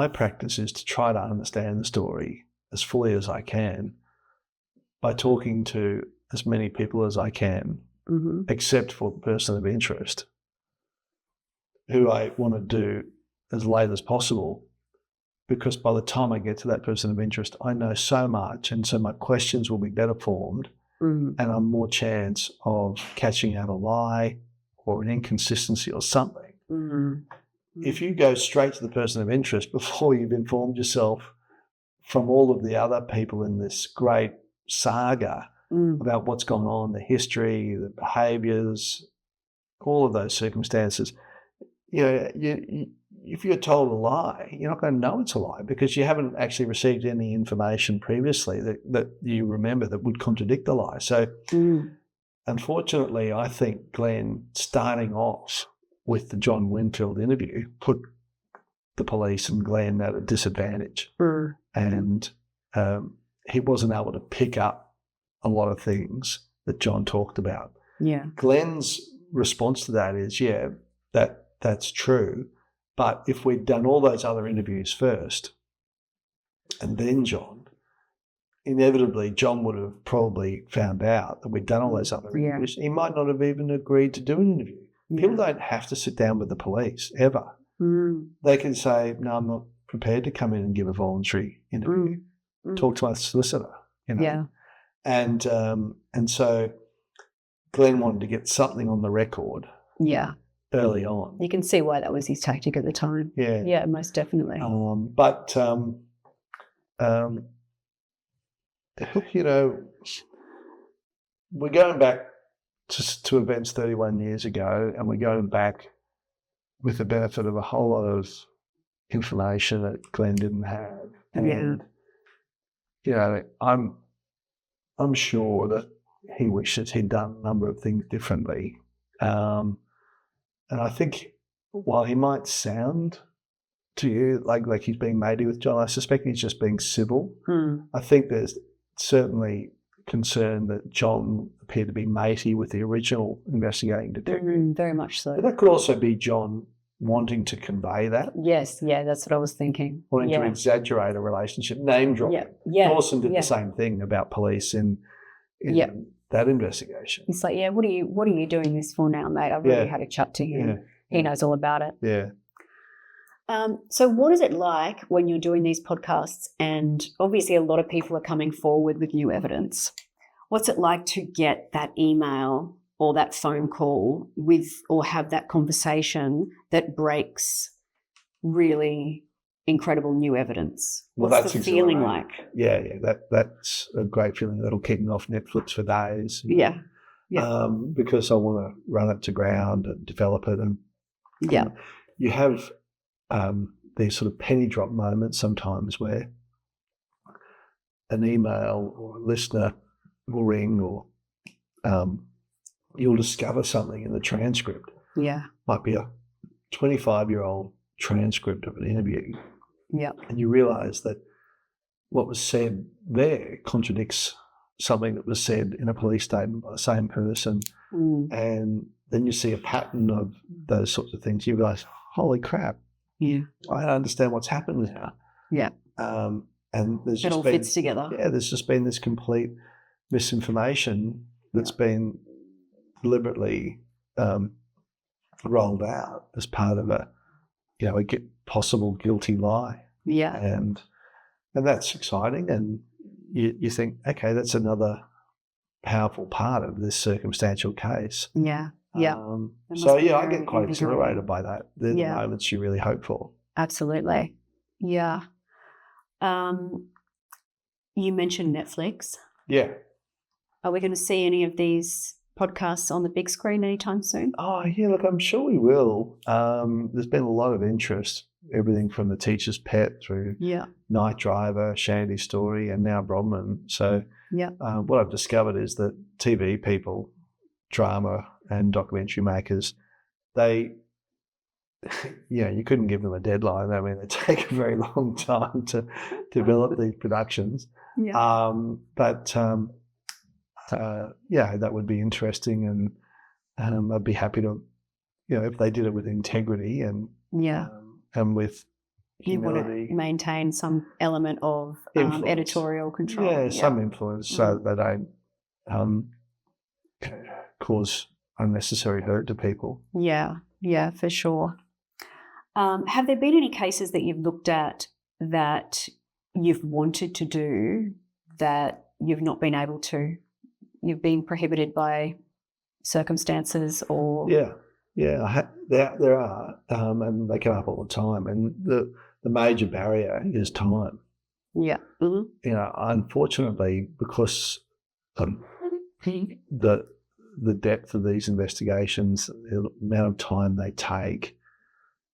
B: practice is to try to understand the story as fully as I can by talking to as many people as I can, except for the person of interest, who I want to do as late as possible, because by the time I get to that person of interest, I know so much, and so my questions will be better formed, and I'm more chance of catching out a lie or an inconsistency or something. If you go straight to the person of interest before you've informed yourself from all of the other people in this great saga about what's gone on, the history, the behaviours, all of those circumstances, if you're told a lie, you're not going to know it's a lie because you haven't actually received any information previously that you remember that would contradict the lie. So unfortunately, I think Glenn, starting off with the John Winfield interview, put the police and Glenn at a disadvantage. And he wasn't able to pick up a lot of things that John talked about.
A: Yeah.
B: Glenn's response to that is, that's true. But if we'd done all those other interviews first and then John, inevitably John would have probably found out that we'd done all those other interviews. He might not have even agreed to do an interview. People don't have to sit down with the police ever. They can say, no, I'm not prepared to come in and give a voluntary interview. Talk to my solicitor, And so Glenn wanted to get something on the record. Early on.
A: You can see why that was his tactic at the time. Yeah, most definitely.
B: We're going back to events 31 years ago, and we're going back with the benefit of a whole lot of information that Glenn didn't have. And I'm sure that he wishes he'd done a number of things differently. And I think while he might sound to you like he's being matey with John, I suspect he's just being civil. I think there's certainly concern that John appeared to be matey with the original investigating detective.
A: Very much so.
B: But that could also be John wanting to convey that.
A: Yes, that's what I was thinking.
B: Wanting to exaggerate a relationship, name dropping. Dawson did the same thing about police in that investigation.
A: It's like, what are you doing this for now, mate? I've really had a chat to him. He knows all about it. So what is it like when you're doing these podcasts and obviously a lot of people are coming forward with new evidence? What's it like to get that email or that phone call with or have that conversation that breaks really incredible new evidence? What's the feeling like?
B: That's a great feeling. That'll keep me off Netflix for days. Because I want to run it to ground and develop it. And you have these sort of penny drop moments sometimes where an email or a listener will ring, or you'll discover something in the transcript.
A: Yeah.
B: Might be a 25-year-old transcript of an interview.
A: Yeah.
B: And you realise that what was said there contradicts something that was said in a police statement by the same person. And then you see a pattern of those sorts of things. You realise, holy crap,
A: yeah,
B: I understand what's happened now.
A: Yeah.
B: And there's
A: it
B: just
A: all
B: been,
A: fits together.
B: Yeah, there's just been this complete misinformation that's been deliberately rolled out as part of a possible guilty lie.
A: Yeah.
B: And that's exciting. And you think, okay, that's another powerful part of this circumstantial case.
A: Yeah. Yeah.
B: I get quite exhilarated by that. They're the moments you really hope for.
A: Absolutely. Yeah. You mentioned Netflix.
B: Yeah.
A: Are we going to see any of these podcasts on the big screen anytime soon?
B: Oh, yeah, look, I'm sure we will. There's been a lot of interest, everything from The Teacher's Pet through Night Driver, Shandy's Story, and now Bronwyn. So what I've discovered is that TV people, drama and documentary makers, they, you couldn't give them a deadline. I mean, they take a very long time to develop these productions. Yeah. That would be interesting, and I'd be happy to, if they did it with integrity and with humility.
A: You want to maintain some element of editorial control.
B: Yeah, some influence, so that they don't cause unnecessary hurt to people.
A: Yeah, for sure. Have there been any cases that you've looked at that you've wanted to do that you've not been able to? You've been prohibited by circumstances or... Yeah,
B: there are, and they come up all the time. And the major barrier is time.
A: Yeah. Mm-hmm.
B: Unfortunately, because the depth of these investigations, the amount of time they take,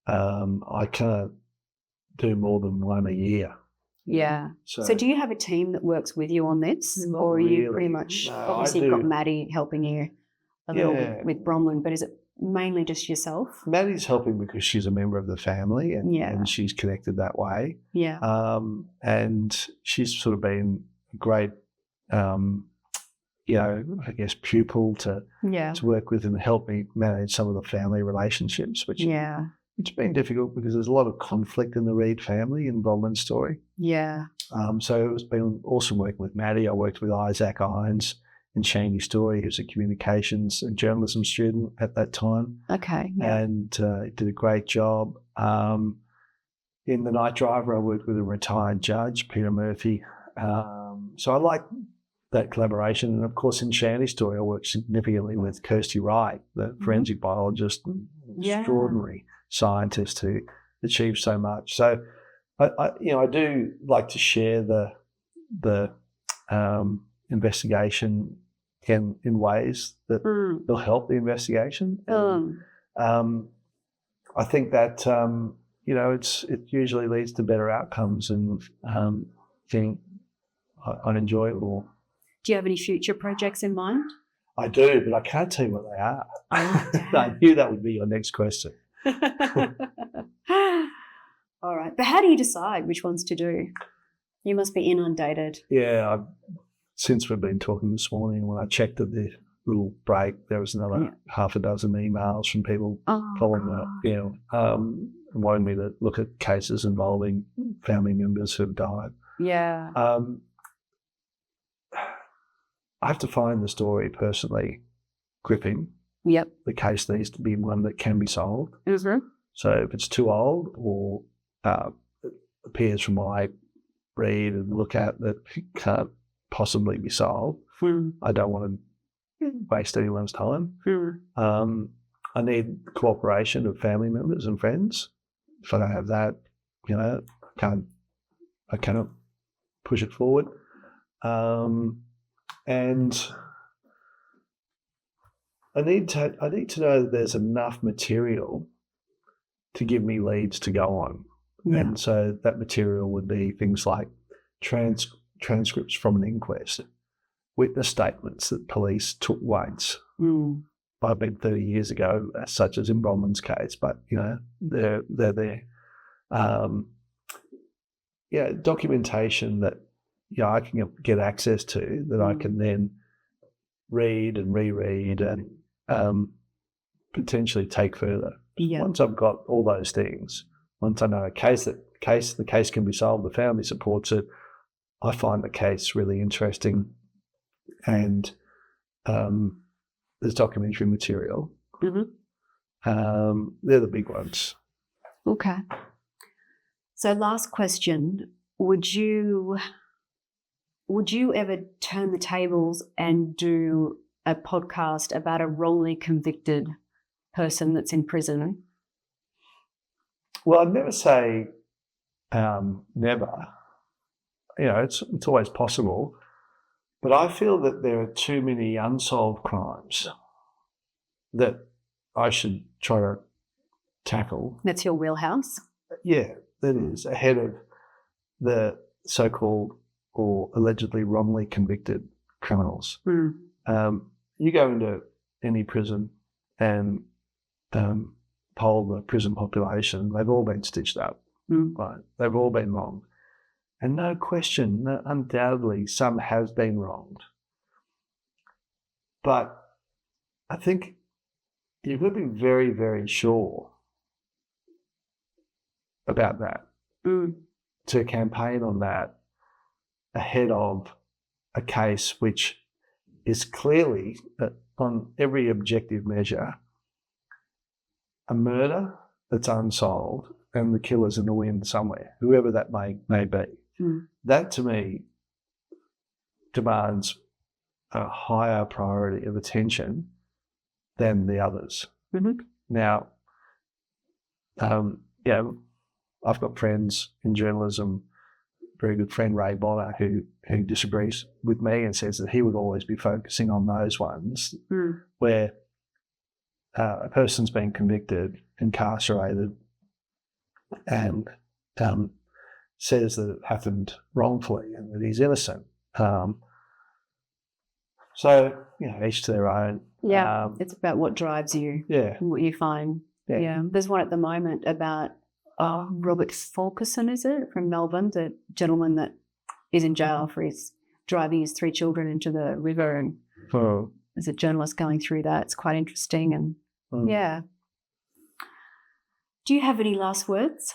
B: I can't do more than one a year.
A: Yeah. So do you have a team that works with you on this? Or are you pretty much, obviously you've got Maddie helping you a little with Bronwyn, but is it mainly just yourself?
B: Maddie's helping because she's a member of the family and she's connected that way.
A: Yeah.
B: And she's sort of been a great, pupil to work with and help me manage some of the family relationships, which it's been difficult because there's a lot of conflict in the Reid family in Bronwyn's story.
A: Yeah.
B: So it's been awesome working with Maddie. I worked with Isaac Irons in Shandy's Story, who's a communications and journalism student at that time.
A: Okay. Yeah.
B: And he did a great job. In The Night Driver, I worked with a retired judge, Peter Murphy. So I like that collaboration. And of course, in Shandy's Story, I worked significantly with Kirsty Wright, the forensic biologist, extraordinary scientist who achieved so much. So I do like to share the investigation in ways that will help the investigation. I think that it usually leads to better outcomes, and think I'd enjoy it more.
A: Do you have any future projects in mind?
B: I do, but I can't tell you what they are. I knew that would be your next question.
A: All right. But how do you decide which ones to do? You must be inundated.
B: Yeah. Since we've been talking this morning, when I checked at the little break, there was another half a dozen emails from people following that, wanting me to look at cases involving family members who've died.
A: Yeah.
B: I have to find the story personally gripping.
A: Yep.
B: The case needs to be one that can be solved.
A: Mm-hmm.
B: So if it's too old or appears from what I read and look at that it can't possibly be solved, I don't want to waste anyone's time. I need cooperation of family members and friends. If I don't have that, I cannot push it forward. And I need to know that there's enough material to give me leads to go on. Yeah. And so that material would be things like transcripts from an inquest, witness statements that police took weights. I've been 30 years ago, such as in Bronwyn's case, but, they're there. Documentation that I can get access to, that I can then read and reread and potentially take further.
A: Yeah.
B: Once I've got all those things, once I know the case can be solved, the family supports it, I find the case really interesting, and there's documentary material. They're the big ones.
A: Okay. So last question, would you ever turn the tables and do a podcast about a wrongly convicted person that's in prison?
B: Well, I'd never say never. It's always possible. But I feel that there are too many unsolved crimes that I should try to tackle.
A: That's your wheelhouse?
B: Yeah, that is, ahead of the so-called or allegedly wrongly convicted criminals. You go into any prison and poll the prison population, they've all been stitched up. Right? They've all been wronged. And no question, undoubtedly, some have been wronged. But I think you've got to be very, very sure about that, to campaign on that ahead of a case which is clearly, on every objective measure, a murder that's unsolved and the killer's in the wind somewhere, whoever that may be. That, to me, demands a higher priority of attention than the others. Now, I've got friends in journalism, very good friend Ray Bonner, who disagrees with me and says that he would always be focusing on those ones where a person's been convicted, incarcerated, and says that it happened wrongfully and that he's innocent. So, each to their own.
A: Yeah, it's about what drives you.
B: Yeah.
A: And what you find. Yeah. There's one at the moment about Robert Fulkerson, is it, from Melbourne, the gentleman that is in jail for driving his 3 children into the river, and there's a journalist going through that. It's quite interesting, and yeah. Do you have any last words?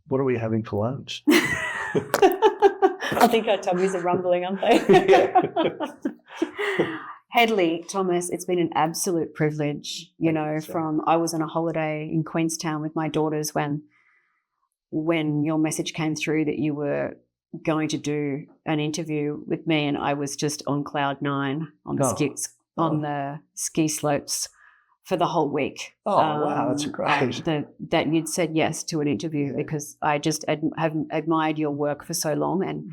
B: What are we having for lunch?
A: I think our tummies are rumbling, aren't they? Hedley Thomas, it's been an absolute privilege, I was on a holiday in Queenstown with my daughters when your message came through that you were going to do an interview with me, and I was just on cloud 9 on the ski slopes for the whole week.
B: Wow, that's great.
A: That you'd said yes to an interview, because I just have admired your work for so long, and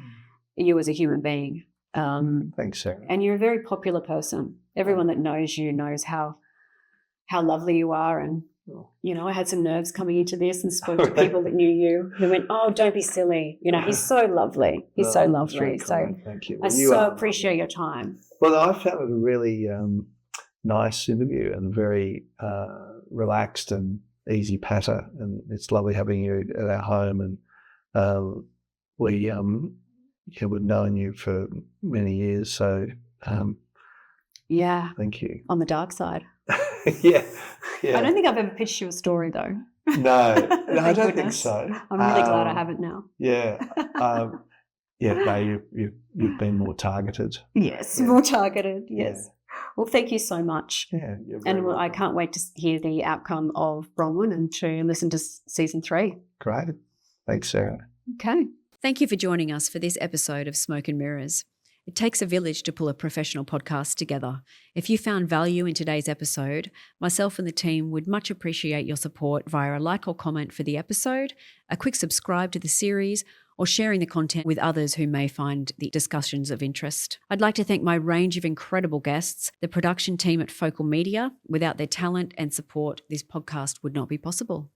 A: you as a human being.
B: Thanks, Sarah.
A: And you're a very popular person. Everyone that knows you knows how lovely you are. And, I had some nerves coming into this and spoke to people that knew you who went, oh, don't be silly. He's so lovely. He's so lovely. So
B: thank you.
A: I so appreciate your time.
B: Well, I found it a really nice interview and very relaxed and easy patter. And it's lovely having you at our home. And we've known you for many years, so thank you.
A: On the dark side.
B: yeah.
A: I don't think I've ever pitched you a story, though.
B: No, I don't think so.
A: I'm really glad I haven't now.
B: Yeah. No, you've been more targeted.
A: Yes, more targeted, yes. Yeah. Well, thank you so much.
B: Yeah,
A: and I can't wait to hear the outcome of Bronwyn and to listen to season 3.
B: Great. Thanks, Sarah.
A: Okay. Thank you for joining us for this episode of Smoke and Mirrors. It takes a village to pull a professional podcast together. If you found value in today's episode, myself and the team would much appreciate your support via a like or comment for the episode, a quick subscribe to the series, or sharing the content with others who may find the discussions of interest. I'd like to thank my range of incredible guests, the production team at Focal Media. Without their talent and support, this podcast would not be possible.